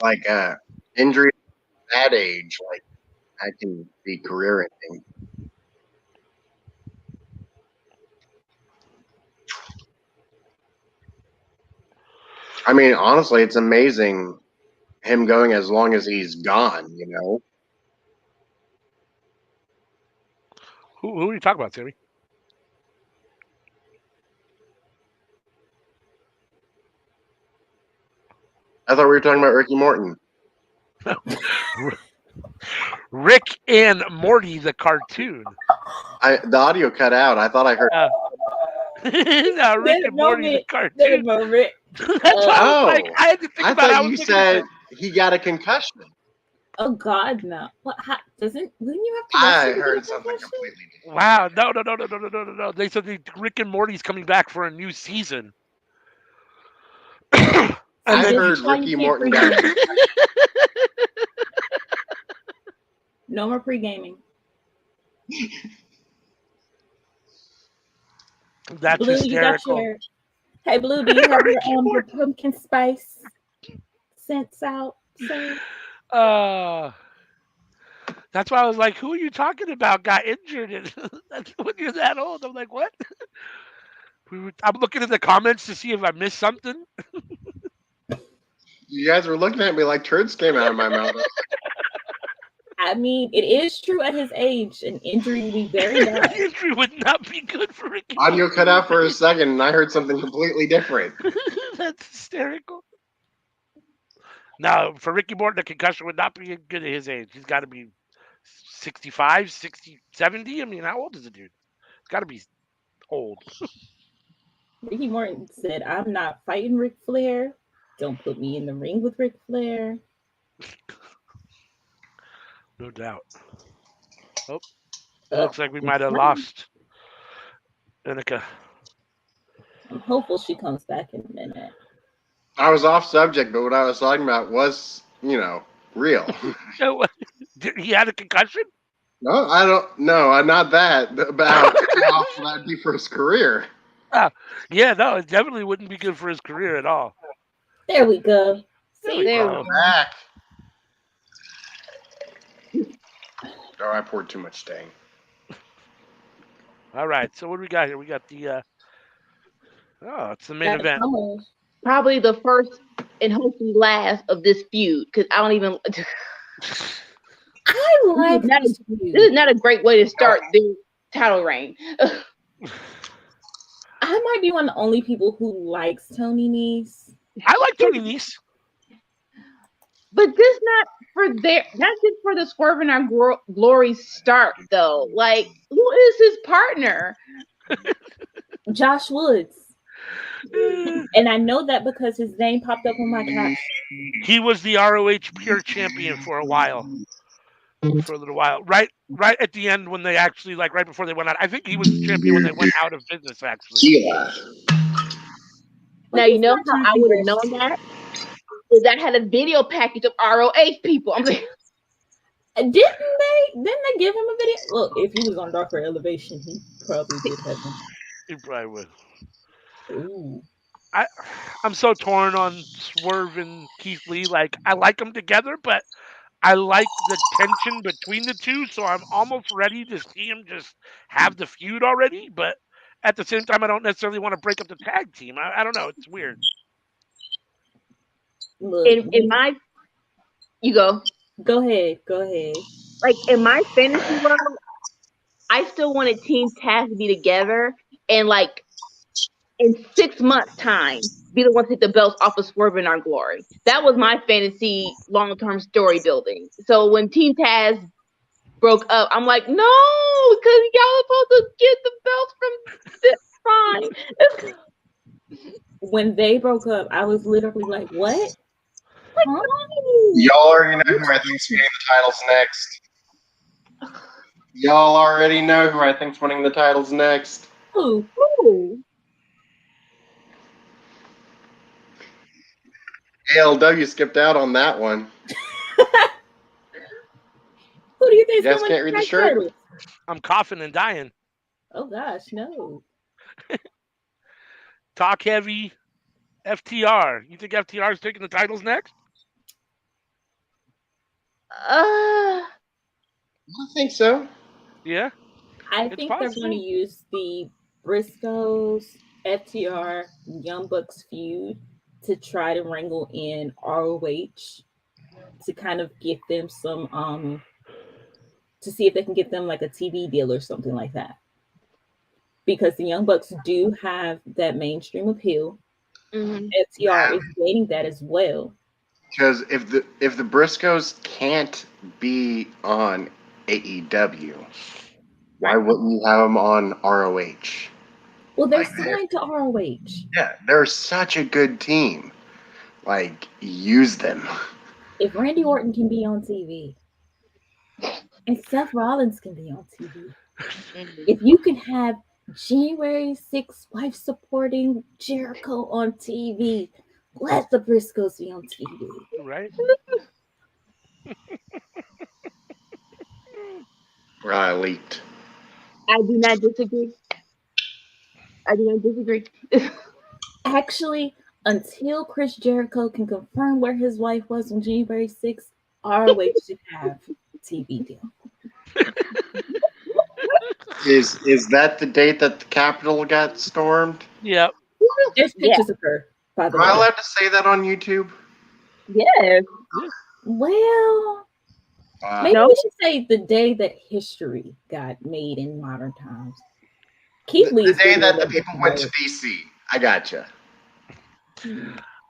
Like injury at that age, like that can be career ending. I mean, honestly, it's amazing him going as long as he's gone, you know? Who are you talking about, Sammy? I thought we were talking about Ricky Morton. Rick and Morty, the cartoon. The audio cut out. I thought I heard. No, Rick and Morty, the cartoon. That's why I was like, I had to think about it. I thought you said he got a concussion. Oh God, no! What wouldn't you have to? I heard something completely different. Wow, no! They said Rick and Morty's coming back for a new season. I heard Ricky Morton got. No more pre-gaming. That's Blue, hysterical. Hey, Blue, do you have your pumpkin spice scents out? That's why I was like, who are you talking about? Got injured. And that's when you're that old. I'm like, what? I'm looking at the comments to see if I missed something. You guys were looking at me like turds came out of my mouth. I mean, it is true at his age, an injury would be very bad. Injury would not be good for Ricky. Audio cut out for a second, and I heard something completely different. That's hysterical. No, for Ricky Morton, a concussion would not be good at his age. He's got to be 65, 60, 70. I mean, how old is the dude? It's got to be old. Ricky Morton said, I'm not fighting Ric Flair. Don't put me in the ring with Ric Flair. No doubt. Oh, looks like we might have lost Danica. I'm hopeful she comes back in a minute. I was off subject, but what I was talking about was, real. He had a concussion? No, I don't. No, not that. About how awful that'd be for his career. Yeah, no, it definitely wouldn't be good for his career at all. There we go. See, there we go. Back. Oh, I poured too much Stang. All right, so what do we got here? We got the it's the main event. Probably the first and hopefully last of this feud, because I don't even. I like this is not a great way to start the title reign. I might be one of the only people who likes Tony Nese. I like Tony Nese. But this not just for the Swerve in Our Glory start though. Like, who is his partner? Josh Woods. And I know that because his name popped up on my caption. He was the ROH Pure Champion for a while. For a little while. Right at the end when they actually, like right before they went out. I think he was the champion when they went out of business, actually. Yeah. Now, you know how I would have known that? Is I had a video package of ROH people. I'm like, didn't they give him a video? Look, if he was on Darker Elevation, he probably did have him. He probably would. Ooh. I'm so torn on Swerve and Keith Lee. Like, I like them together, but I like the tension between the two, so I'm almost ready to see him just have the feud already. But at the same time, I don't necessarily want to break up the tag team. I don't know. It's weird. Look, in my, you go. Go ahead. Like in my fantasy world, I still wanted Team Taz to be together and like in 6 months' time be the ones to take the belts off of Swerve in Our Glory. That was my fantasy long-term story building. So when Team Taz broke up, I'm like, no, because y'all supposed to get the belts from this time. When they broke up, I was literally like, what? Huh? Y'all already know who I think's winning the titles next. Y'all already know who I think's winning the titles next. Who? Ooh. ALW skipped out on that one. Who do you think You is guys going can't to read win the shirt? titles? I'm coughing and dying. Oh gosh, no. Talk heavy. FTR. You think FTR is taking the titles next? I think so. Yeah. I It's think they're going to possible. use the Briscoes, FTR, Young Bucks feud to try to wrangle in ROH to kind of get them some to see if they can get them like a TV deal or something like that. Because the Young Bucks do have that mainstream appeal. Mhm. FTR is gaining that as well. Because if the Briscoes can't be on AEW, why wouldn't you have them on ROH? Well, they're Like, signed to ROH. Yeah, they're such a good team. Like, use them. If Randy Orton can be on TV and Seth Rollins can be on TV, if you can have January 6th wife supporting Jericho on TV, let the Briscoes be on TV. Right? I leaked. I do not disagree. Actually, until Chris Jericho can confirm where his wife was on January 6th, ROH should have TV deal. Is that the date that the Capitol got stormed? Yep. There's pictures of her, by the Am I way. allowed to say that on YouTube? Yes. Well, maybe No. we should say the day that history got made in modern times. Keith Lee The is day the that one the people went to DC. I gotcha.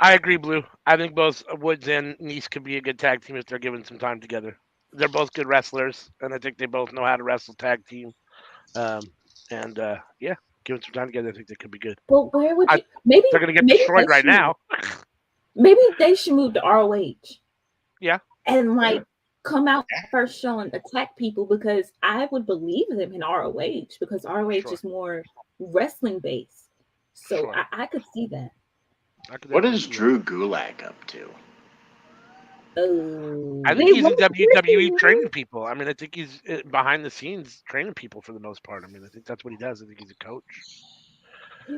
I agree, Blue. I think both Woods and Nice could be a good tag team if they're given some time together. They're both good wrestlers, and I think they both know how to wrestle tag team. Yeah, given some time together, I think they could be good. But where would you? Maybe They're going to get maybe destroyed they right should- now. Maybe they should move to ROH. Yeah. And like come out first show and attack people, because I would believe them in ROH because ROH Sure. is more wrestling based. So Sure. I could see that. What is Drew Gulak up to? Oh, I think he's in WWE training people. I mean, I think he's behind the scenes training people for the most part. I mean, I think that's what he does. I think he's a coach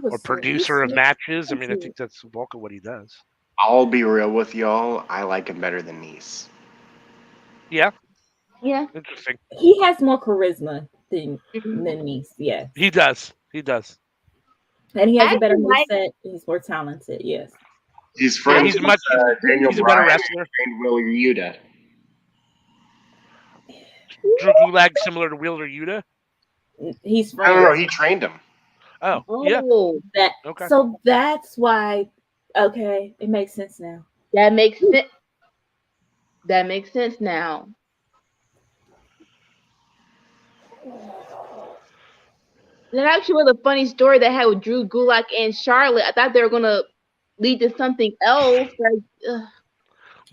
or producer of matches. I mean, I think that's the bulk of what he does. I'll be real with y'all. I like him better than Nice. Yeah. Yeah. Interesting. He has more charisma than Nice. Yes. He does. He does. And he has I a better like- moveset. He's more talented. Yes. He's friends he's with Daniel he's a better Bryan wrestler. and Wheeler Yuta. Drew Gulak similar to Wheeler Yuta. He's No, friends. he trained him. Oh, yeah. That Okay. So that's why. Okay, it makes sense now. That makes sense. That makes sense now. That actually was a funny story they had with Drew Gulak and Charlotte. I thought they were gonna lead to something else. Like,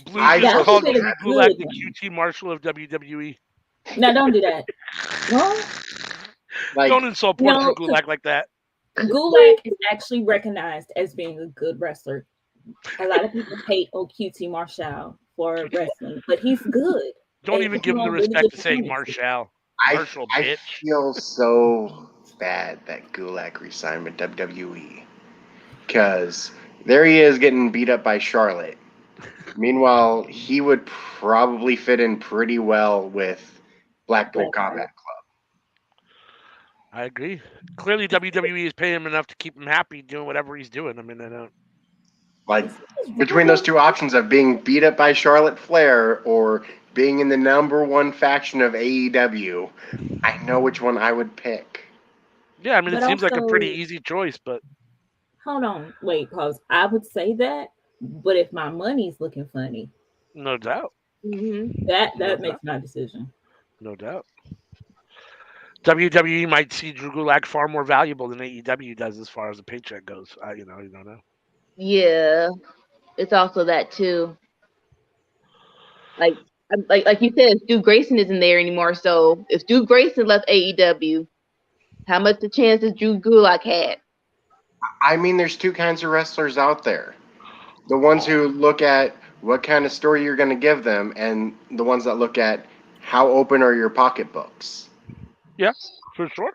Blue I just That called would've been Drew a Gulak good the one. QT Marshall of WWE. No, don't do that. No, Like, Don't insult poor No, Drew Gulak like that. Gulak is actually recognized as being a good wrestler. A lot of people hate on QT Marshall for wrestling, but he's good. Don't And even he give him the on really respect good to saying performances. Marshall. I Marshall, bitch. feel so bad that Gulak resigned with WWE. Because there he is getting beat up by Charlotte. Meanwhile, he would probably fit in pretty well with Blackpool Combat Club. I agree. Clearly, WWE is paying him enough to keep him happy doing whatever he's doing. I mean, I don't. Like, between those two options of being beat up by Charlotte Flair or being in the #1 faction of AEW, I know which one I would pick. Yeah, I mean, it But seems like a pretty also- easy choice, but Hold on, wait, pause. I would say that, but if my money's looking funny, no doubt. that No makes my decision. No doubt. WWE might see Drew Gulak far more valuable than AEW does as far as the paycheck goes. You don't know. Yeah, it's also that too. Like you said, Stu Grayson isn't there anymore. So if Stu Grayson left AEW, how much the chance does Drew Gulak had? I mean, there's two kinds of wrestlers out there. The ones who look at what kind of story you're going to give them, and the ones that look at how open are your pocketbooks. Yeah, for sure.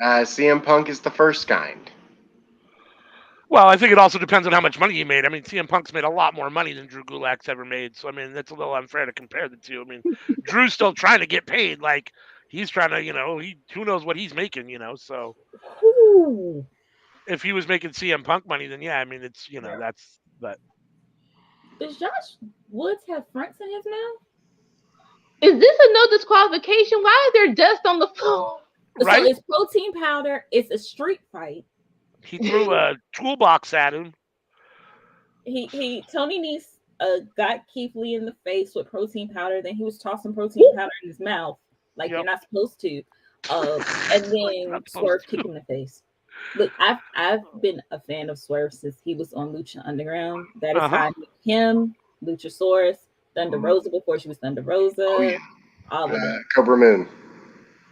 CM Punk is the first kind. Well, I think it also depends on how much money he made. I mean, CM Punk's made a lot more money than Drew Gulak's ever made. So, I mean, that's a little unfair to compare the two. I mean, Drew's still trying to get paid. Like, he's trying to, who knows what he's making, so Ooh. if he was making CM Punk money, then yeah, I mean, it's, but. Does Josh Woods have fronts in his mouth? Is this a no disqualification? Why is there dust on the floor? Right? So it's protein powder. It's a street fight. He threw a toolbox at him. Tony Nese got Keith Lee in the face with protein powder. Then he was tossing protein powder in his mouth like you're not supposed to. And then Swerve kicked him in the face. Look, I've been a fan of Swerve since he was on Lucha Underground. That is how I knew him, Luchasaurus, Thunder Rosa before she was Thunder Rosa. All of them. Cobra Moon.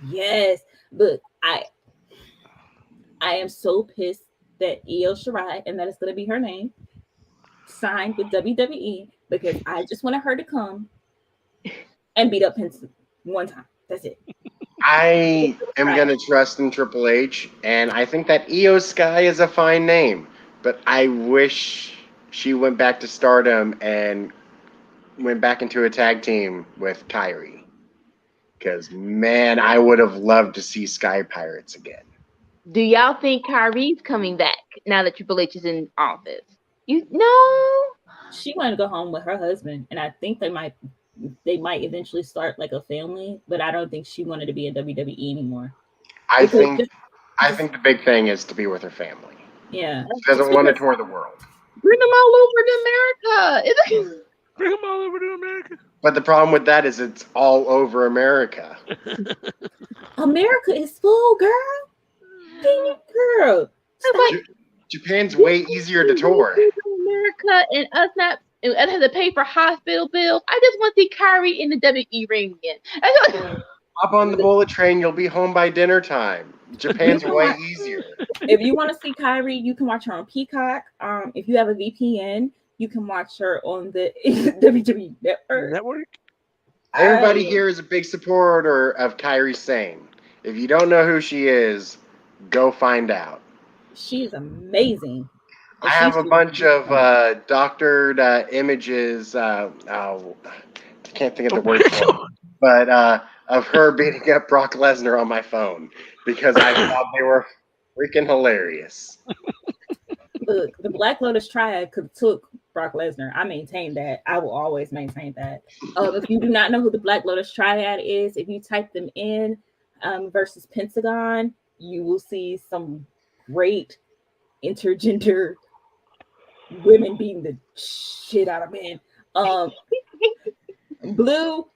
Yes. Look, I am so pissed that Io Shirai, and that is going to be her name, signed with WWE because I just wanted her to come and beat up Pence one time. That's it. I am going to trust in Triple H, and I think that Io Sky is a fine name, but I wish she went back to Stardom and went back into a tag team with Kyrie. Because, man, I would have loved to see Sky Pirates again. Do y'all think Kyrie's coming back now that Triple H is in office? You know, she wanted to go home with her husband, and I think they might eventually start like a family. But I don't think she wanted to be in WWE anymore. I think the big thing is to be with her family. Yeah, she doesn't want to tour the world. Bring them all over to America. Bring them all over to America. But the problem with that is it's all over America. America is full, girl. Girl. Japan's way easier to tour. America and us have to pay for hospital bills. I just want to see Kyrie in the WWE ring again. Hop on the bullet train, you'll be home by dinner time. Japan's way easier. If you want to see Kyrie, you can watch her on Peacock. If you have a VPN, you can watch her on the WWE Network. Everybody here is a big supporter of Kyrie Sane. If you don't know who she is, go find out. She's amazing. I have a bunch of doctored images. I can't think of the word for it, but of her beating up Brock Lesnar on my phone because I thought they were freaking hilarious. Look, the Black Lotus Triad could have took Brock Lesnar. I maintain that. I will always maintain that. If you do not know who the Black Lotus Triad is, if you type them in versus Pentagon, you will see some great intergender women beating the shit out of men. Blue,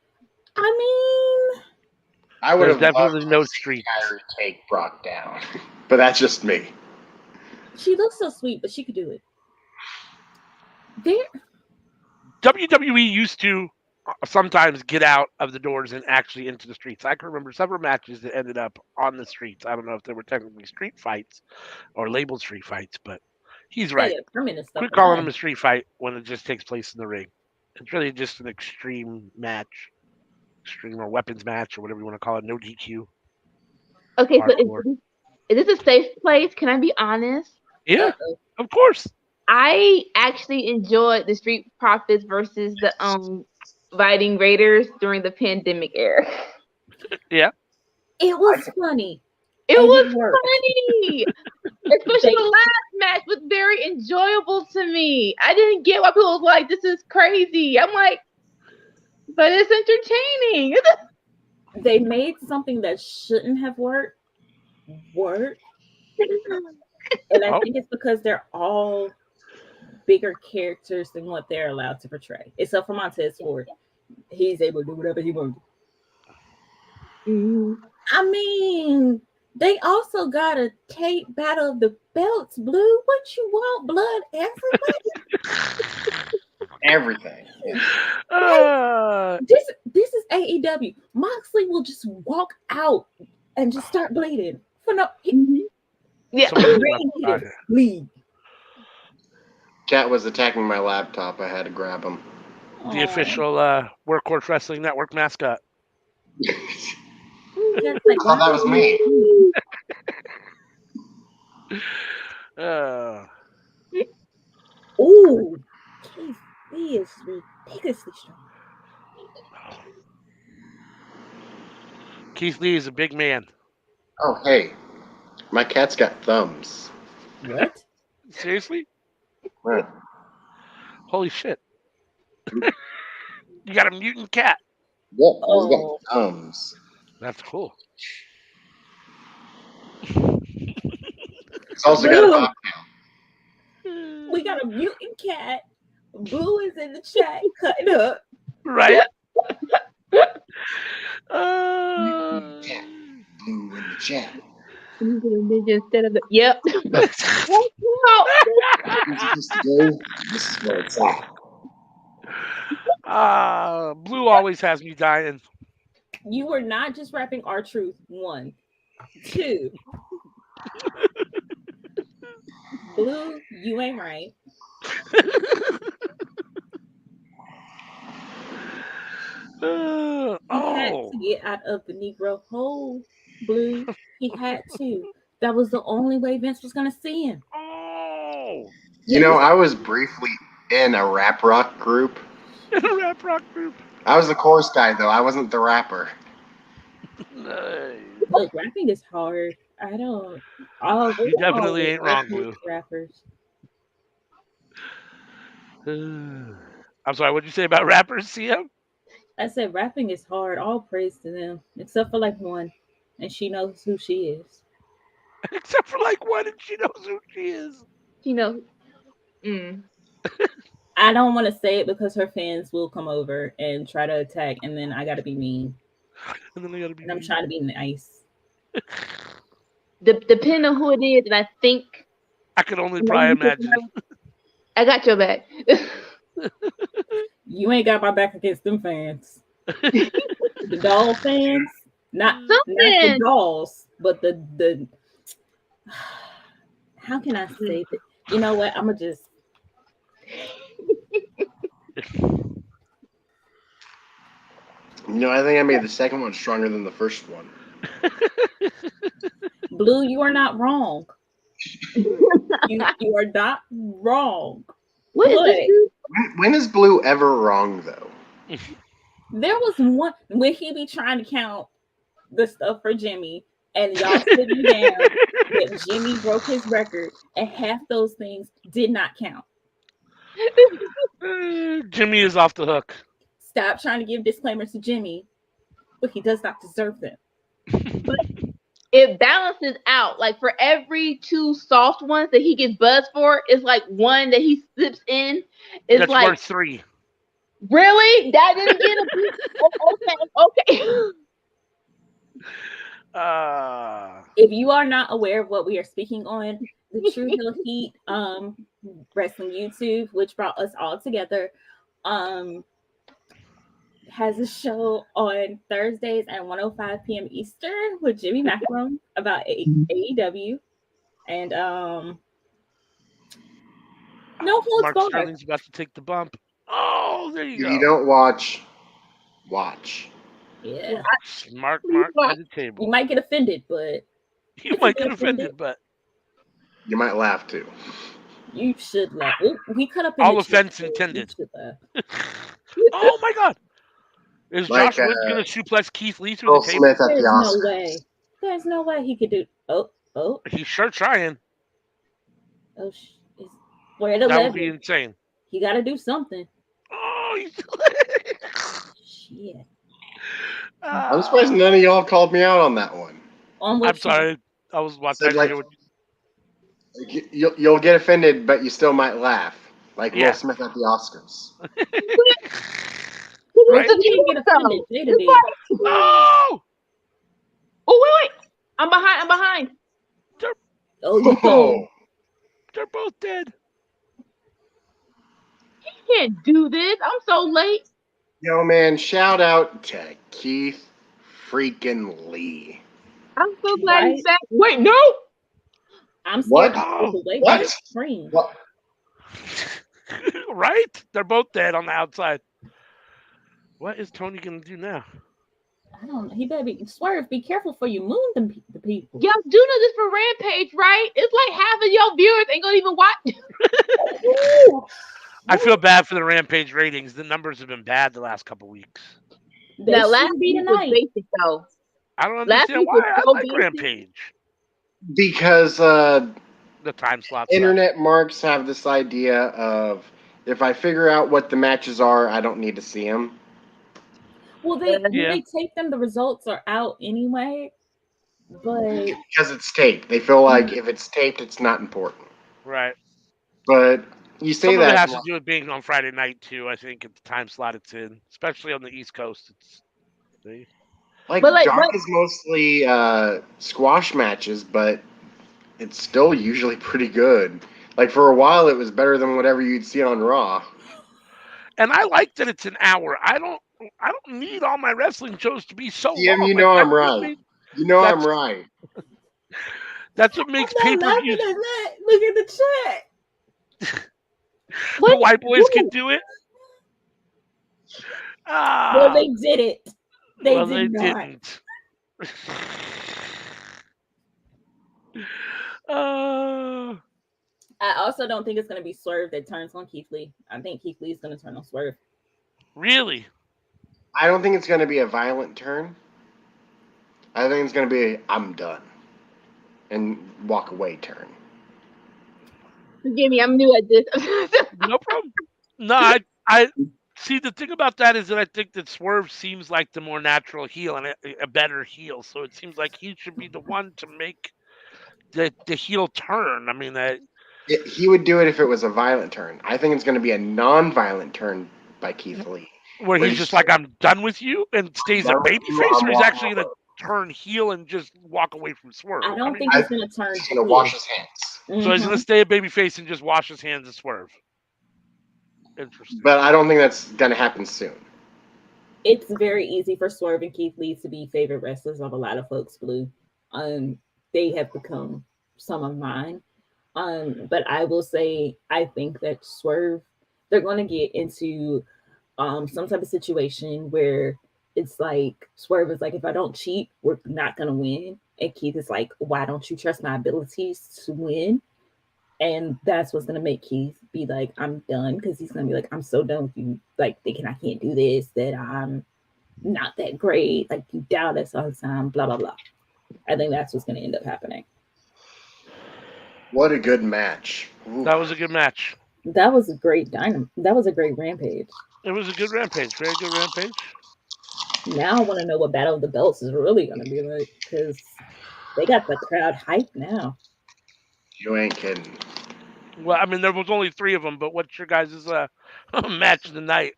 I would have definitely no street. Kyrie take Brock down, but that's just me. She looks so sweet, but she could do it. WWE used to sometimes get out of the doors and actually into the streets. I can remember several matches that ended up on the streets. I don't know if they were technically street fights or labeled street fights, but he's right. Quit calling them a street fight when it just takes place in the ring. It's really just an extreme match, extreme or weapons match or whatever you want to call it. No DQ. Okay, so is this a safe place? Can I be honest? Yeah, of course. I actually enjoyed the Street Profits versus the Fighting Raiders during the pandemic era. Yeah. It was funny. It And was it worked. funny. Especially the last match was very enjoyable to me. I didn't get why people was like, this is crazy. I'm like, but it's entertaining. They made something that shouldn't have work. And I think it's because they're all bigger characters than what they're allowed to portray. Except for Montez Ford. He's able to do whatever he wants. Mhm. I mean, they also got a tape battle of the belts, Blue. What you want, blood? Everything. This is AEW. Moxley will just walk out and just start bleeding for no. Yeah. Bleed. Chat was attacking my laptop. I had to grab him. The official Workhorse Wrestling Network mascot. Like, I thought that was me. Ooh, Keith Lee is ridiculously strong. Keith Lee is a big man. Oh, hey. My cat's got thumbs. What? Seriously? Right. Holy shit. You got a mutant cat. Yeah, he's got thumbs. That's cool. It's also got a bobtail. We got a mutant cat. Blue is in the chat cutting up. Right? Cat. Blue in the chat. Instead of the yep. This is where it's at. Blue always has me dying. You were not just rapping R-Truth. 1, 2. Blue, you ain't right. He had to get out of the Negro hole, Blue. He had to. That was the only way Vince was gonna see him. You know, I was briefly in a rap rock group. I was the chorus guy, though. I wasn't the rapper. Look, rapping is hard. I don't. You definitely ain't wrong, Blue. Rappers. I'm sorry, what'd you say about rappers, CM? I said rapping is hard. All praise to them, except for like one, and she knows who she is. Except for like one, and she knows who she is. You know. I don't want to say it because her fans will come over and try to attack, and then I gotta be mean. And then I gotta be. And I'm trying to be nice. Depending on who it is, and I think I can only probably imagine. I got your back. You ain't got my back against them fans. The doll fans, not the dolls, but the. How can I say that? You know what? I'm gonna just. You know, I think I made the second one stronger than the first one. Blue, you are not wrong. you are not wrong. When is Blue ever wrong, though? There was one when he be trying to count the stuff for Jimmy, and y'all sitting down that Jimmy broke his record, and half those things did not count. Jimmy is off the hook. Stop trying to give disclaimers to Jimmy, but he does not deserve them. But it balances out. Like for every 2 soft ones that he gets buzzed for, it's like one that he slips in. It's That's like worth 3. Really? That didn't get a okay. If you are not aware of what we are speaking on, the True Hill Heat Wrestling YouTube, which brought us all together, has a show on Thursdays at 1:05 p.m. Eastern with Jimmy Macron about AEW. And no holds Mark barred. Sterling's about to take the bump. Oh, there you go. If you don't watch. Yeah. Mark at the table. You might get offended, but you might get offended, but you might laugh too. You should laugh. We cut up in all offense intended. Oh my God! Is Josh Woods gonna suplex Keith Lee through the table? Smith at the Oscars. No way. There's no way he could do. Oh, He's sure trying. oh. We're at 11. That would be insane. He got to do something. Oh, Shit. I'm surprised none of y'all called me out on that one. I'm sorry. I was watching. Said, you'll get offended, but you still might laugh, like Will Smith at the Oscars. Right? He didn't get offended. Jada did. Oh! Oh, wait. I'm behind. Oh. They're both dead. He can't do this. I'm so late. Yo, man, shout out to Keith freaking Lee. I'm so glad he's back. Wait, no. I'm scared What? to move away What? from the screen. What? Right? They're both dead on the outside. What is Tony going to do now? I don't know. He better be Swerve. Be careful for you moon the people. Y'all do know this for Rampage, right? It's like half of y'all viewers ain't gonna even watch. I feel bad for the Rampage ratings. The numbers have been bad the last couple weeks. Now, last week was basic though. I don't understand why I like Rampage. Because the time slots. Internet marks have this idea of if I figure out what the matches are, I don't need to see them. Well, when they tape them, the results are out anyway. But because it's taped, they feel like if it's taped, it's not important. Right. But you say Some that of it has to do with being on Friday night too. I think at the time slot it's in, especially on the East Coast. It's Dark is mostly squash matches, but it's still usually pretty good. Like for a while, it was better than whatever you'd see on Raw. And I like that it's an hour. I don't need all my wrestling shows to be so long. You know I'm right. You know I'm right. That's what makes pay-per-views. Look at the chat. The white boys can do it. Well, they did it. They didn't. I also don't think it's going to be Swerve that turns on Keith Lee. I think Keith Lee is going to turn on Swerve. Really? I don't think it's going to be a violent turn. I think it's going to be I'm done and walk away turn. Forgive me, I'm new at this. No problem. No, I see. The thing about that is that I think that Swerve seems like the more natural heel and a better heel. So it seems like he should be the one to make the heel turn. I mean, he would do it if it was a violent turn. I think it's going to be a non-violent turn by Keith Lee. Where he's just like, I'm done with you and stays a babyface, or he's actually going to turn heel and just walk away from Swerve? I don't think he's going to turn. He's going to wash his hands. Mm-hmm. So he's going to stay a babyface and just wash his hands and Swerve. Interesting. But I don't think that's going to happen soon. It's very easy for Swerve and Keith Lee to be favorite wrestlers of a lot of folks, Blue. They have become some of mine. But I will say, I think that Swerve, they're going to get into some type of situation where it's like Swerve is like, if I don't cheat, we're not going to win. And Keith is like, why don't you trust my abilities to win? And that's what's going to make Keith be like, I'm done. Because he's going to be like, I'm so done with you. Like, thinking I can't do this, that I'm not that great. Like, you doubt us all the time, blah, blah, blah. I think that's what's going to end up happening. What a good match. Ooh. That was a good match. That was a great That was a great Rampage. It was a good Rampage. Very good Rampage. Now I want to know what Battle of the Belts is really going to be like, because they got the crowd hyped now. You ain't kidding. Well, I mean, there was only 3 of them, but what's your guys' match of the night?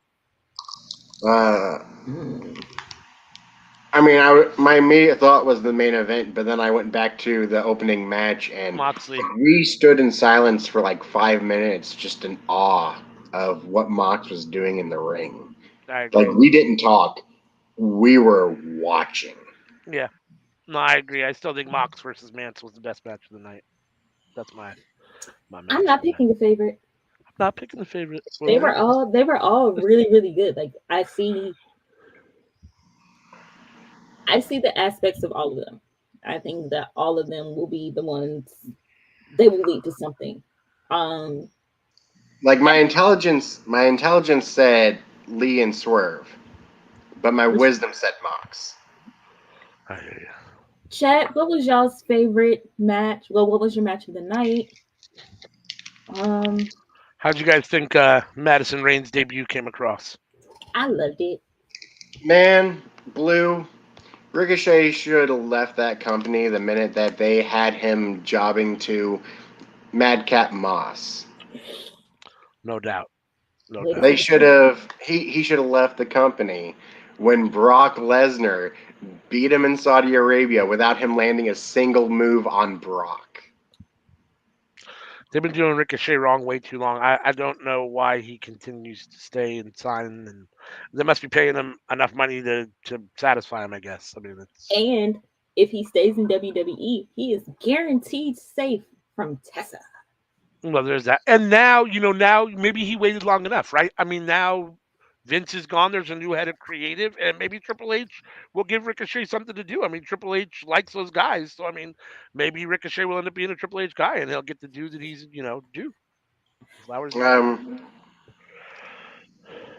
I mean, my immediate thought was the main event, but then I went back to the opening match, and Moxley. We stood in silence for like 5 minutes, just in awe of what Mox was doing in the ring. Like, we didn't talk. We were watching. Yeah. No, I agree. I still think Mox versus Mance was the best match of the night. That's my match. I'm not picking the favorite. I'm not picking the favorite. They were all really, really good. Like, I see the aspects of all of them. I think that all of them will be the ones, they will lead to something. Like, my intelligence said Lee and Swerve, but my wisdom said Mox. I hear you. Chat, what was y'all's favorite match? Well, what was your match of the night? How'd you guys think Madison Rain's debut came across? I loved it. Man, Blue, Ricochet should have left that company the minute that they had him jobbing to Madcap Moss. No doubt. No Wait a doubt. They second. should have. He should have left the company when Brock Lesnar beat him in Saudi Arabia without him landing a single move on Brock. They've been doing Ricochet wrong way too long. I don't know why he continues to stay and sign, and they must be paying him enough money to satisfy him, I guess. I mean, it's And if he stays in WWE, he is guaranteed safe from Tessa. well, there's that. And now, now maybe he waited long enough, right? I mean, now Vince is gone. There's a new head of creative, and maybe Triple H will give Ricochet something to do. I mean, Triple H likes those guys, so I mean, maybe Ricochet will end up being a Triple H guy, and he'll get to do that he's due. Flowers.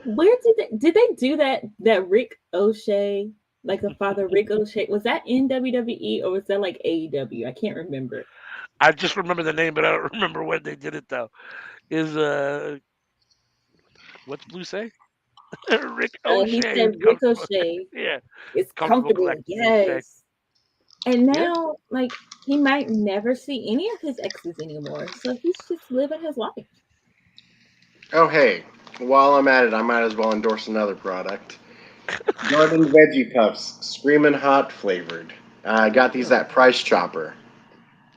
Where did they do that Rick O'Shea, like the father Rick O'Shea? Was that in WWE or was that like AEW? I can't remember. I just remember the name, but I don't remember when they did it though. Is what's Blue say? Rick O'Shea. He said Rick O'Shea. Yeah, it's comfortable. Yes. And now, Yeah. like, he might never see any of his exes anymore, so he's just living his life. Oh, hey, while I'm at it, I might as well endorse another product. Garden Veggie Puffs, Screamin' Hot flavored. I got these at Price Chopper.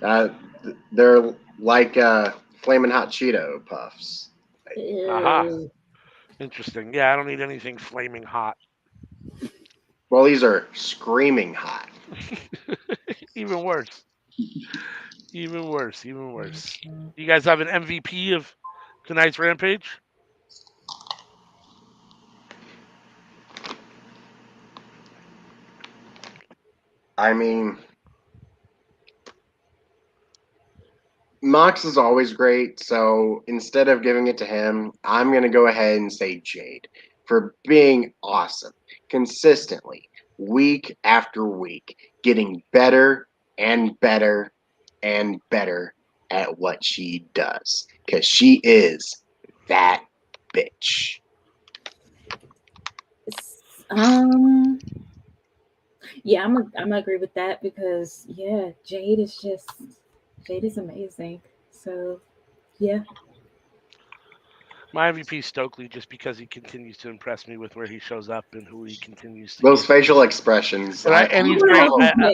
They're like Flamin' Hot Cheeto Puffs. Aha. Interesting. Yeah, I don't need anything flaming hot. Well, these are screaming hot. Even worse. Even worse. Even worse. You guys have an MVP of tonight's Rampage? I mean, Mox is always great, so instead of giving it to him, I'm going to go ahead and say Jade for being awesome, consistently, week after week, getting better and better and better at what she does, because she is that bitch. Yeah, I'm gonna agree with that because Jade is amazing. So yeah. My MVP is Stokely just because he continues to impress me with where he shows up and who he continues to Those get. facial expressions. And he's great.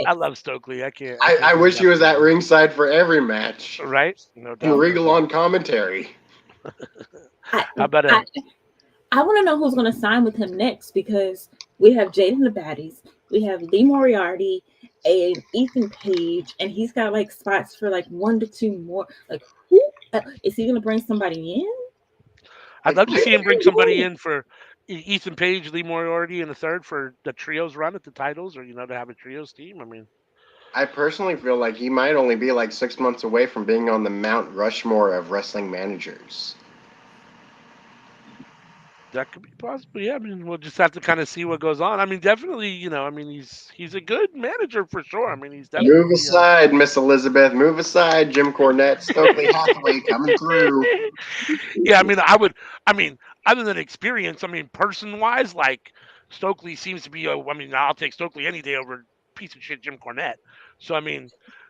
I love Stokely. I wish he was at ringside for every match. Right? No doubt. Regal on commentary. How about it? I want to know who's going to sign with him next because we have Jade and the Baddies, we have Lee Moriarty, and Ethan Page, and he's got like spots for like 1 to 2 more. Like, who is he going to bring somebody in? I'd love to see him bring somebody in for Ethan Page, Lee Moriarty, and a third for the trios run at the titles, or to have a trios team. I mean, I personally feel like he might only be like 6 months away from being on the Mount Rushmore of wrestling managers. that could be possible. Yeah, I mean, we'll just have to kind of see what goes on. I mean, definitely, he's a good manager for sure. I mean, he's definitely Move aside, Miss Elizabeth. Move aside, Jim Cornette, Stokely Hathaway coming through. Yeah, I mean, other than experience, I mean, person-wise, like Stokely seems to be. I'll take Stokely any day over piece of shit Jim Cornette. So I mean,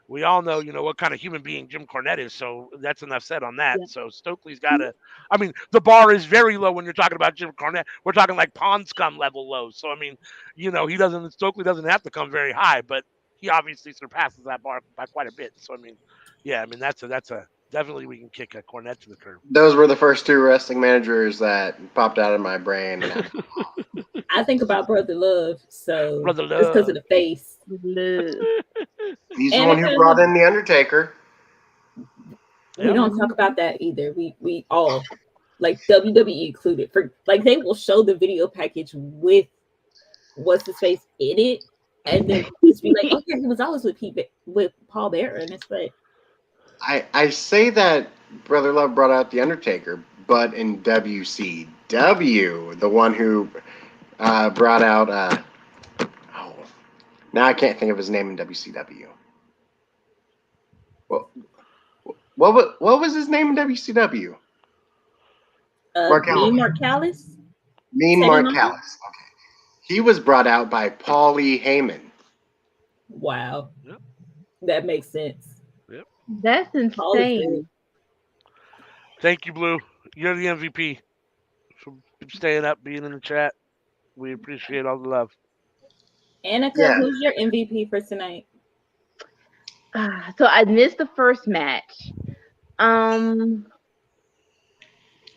we all know, what kind of human being Jim Cornette is. So that's enough said on that. Yeah. So Stokely's got to. I mean, the bar is very low when you're talking about Jim Cornette. We're talking like pond scum level low. So I mean, Stokely doesn't have to come very high, but he obviously surpasses that bar by quite a bit. So I mean, yeah, I mean that's a definitely we can kick a Cornette to the curb. Those were the first 2 wrestling managers that popped out of my brain. I think about Brother Love, so Brother Love. Just because of the face. He's the one who brought in The Undertaker. We don't talk about that either. We all, like WWE included, for like they will show the video package with what's his face in it, and then just be like, "Oh yeah, he was always with Paul Bearer," and it's like, I say that Brother Love brought out The Undertaker, but in WCW, the one who brought out Now I can't think of his name in WCW. What was his name in WCW? Me, Mark Callis. Mean Mark Callis. Okay. He was brought out by Paul E. Heyman. Wow. Yep. That makes sense. Yep. That's insane. Thank you, Blue. You're the MVP. For staying up, being in the chat. We appreciate all the love. Annika, who's your MVP for tonight? So I missed the first match. I'm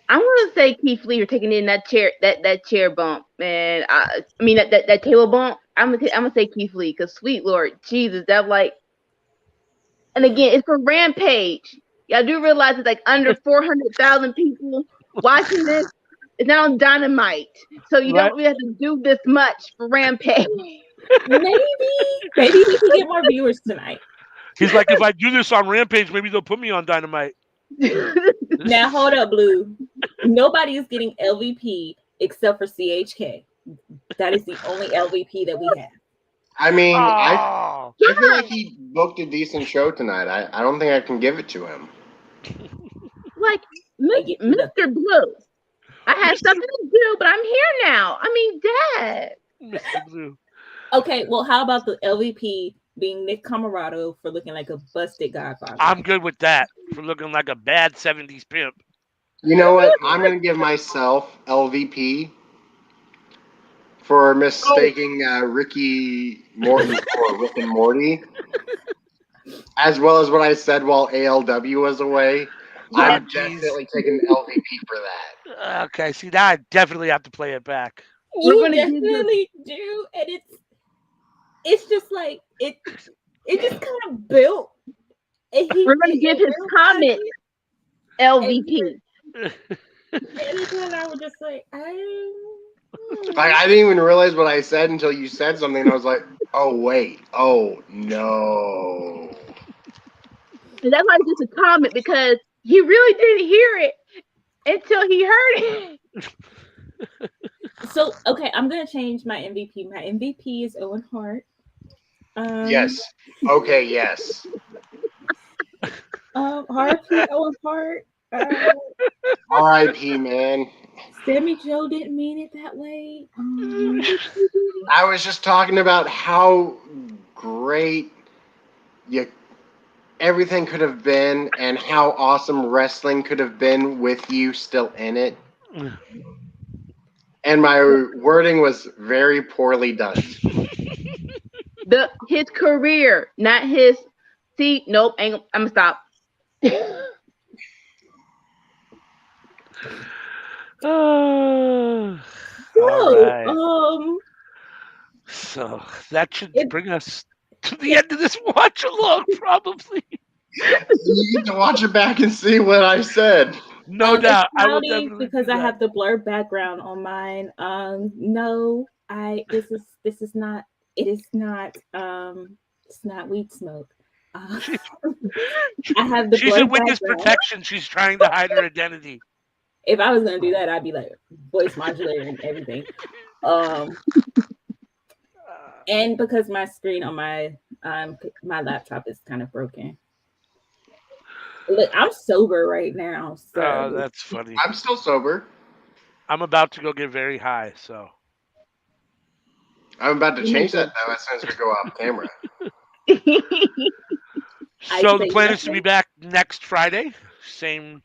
gonna say Keith Lee for taking in that chair bump, man. I mean that table bump. I'm gonna say Keith Lee because sweet Lord Jesus, that like. And again, it's for Rampage. Y'all do realize it's like under 400,000 people watching this. It's not on Dynamite, so you don't really have to do this much for Rampage. Maybe we can get more viewers tonight. He's like, if I do this on Rampage, maybe they'll put me on Dynamite. Now hold up, Blue. Nobody is getting LVP except for CHK. That is the only LVP that we have. I mean, I feel like he booked a decent show tonight. I don't think I can give it to him. Like Mr. Blue. I had something to do, but I'm here now. I mean, Dad. Mr. Blue. Okay, well, how about the LVP being Nick Camarado for looking like a busted Godfather? I'm good with that. For looking like a bad 70s pimp. You know what? I'm going to give myself LVP for mistaking Ricky Morton for Rick and Morty. As well as what I said while ALW was away. I'm definitely taking LVP for that. Okay, see, now I definitely have to play it back. You definitely do, and it's just like it just kind of built. We're gonna give his comment LVP. And I was just like, I didn't even realize what I said until you said something, and I was like, oh wait, oh no. And that's why it's just a comment because he really didn't hear it until he heard it. So okay, I'm gonna change my MVP. My MVP is Owen Hart. Yes. Okay. Yes. R.I.P. Owen Hart. R.I.P. Man. Sammy Joe didn't mean it that way. I was just talking about how great everything could have been and how awesome wrestling could have been with you still in it. And my wording was very poorly done. His career, not his. See, nope. I'm gonna stop. So that should bring us to the end of this watch along, probably. You get to watch it back and see what I said. No doubt. I will definitely because I have the blur background on mine. No, this is not. It is not. It's not weed smoke. I have the. She's in witness protection. She's trying to hide her identity. If I was gonna do that, I'd be like voice modulator and everything. And because my screen on my laptop is kind of broken. Look, I'm sober right now. So. Oh, that's funny. I'm still sober. I'm about to go get very high, so. I'm about to change that though as soon as we go off camera. So the plan is to be back next Friday, same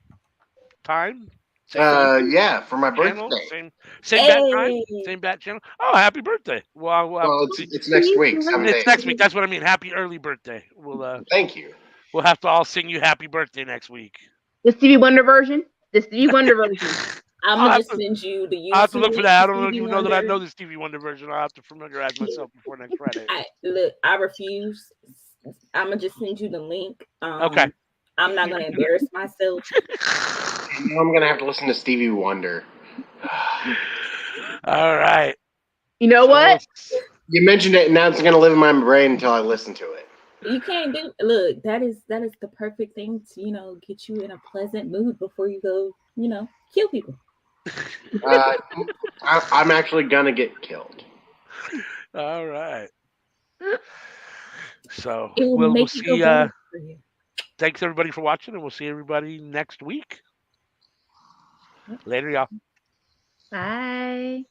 time. Yeah, for my birthday. Same bat time, same bat channel. Oh, happy birthday! Well, it's next week. 7 days. It's next week. That's what I mean. Happy early birthday. We'll. Thank you. We'll have to all sing you happy birthday next week. The Stevie Wonder version. The Stevie Wonder version. I'm gonna just send you the YouTube. I'll have to look for that. I don't even know that I know the Stevie Wonder version. I'll have to familiarize myself before next Friday. I refuse. I'm gonna just send you the link. Okay. I'm not gonna embarrass myself. I'm gonna have to listen to Stevie Wonder. All right. You know what? You mentioned it, and now it's gonna live in my brain until I listen to it. You can't do. Look, that is the perfect thing to get you in a pleasant mood before you go kill people. I'm actually gonna get killed. All right. So It will we'll make it go see. better for you. Thanks everybody for watching, and we'll see everybody next week. Later, y'all. Bye.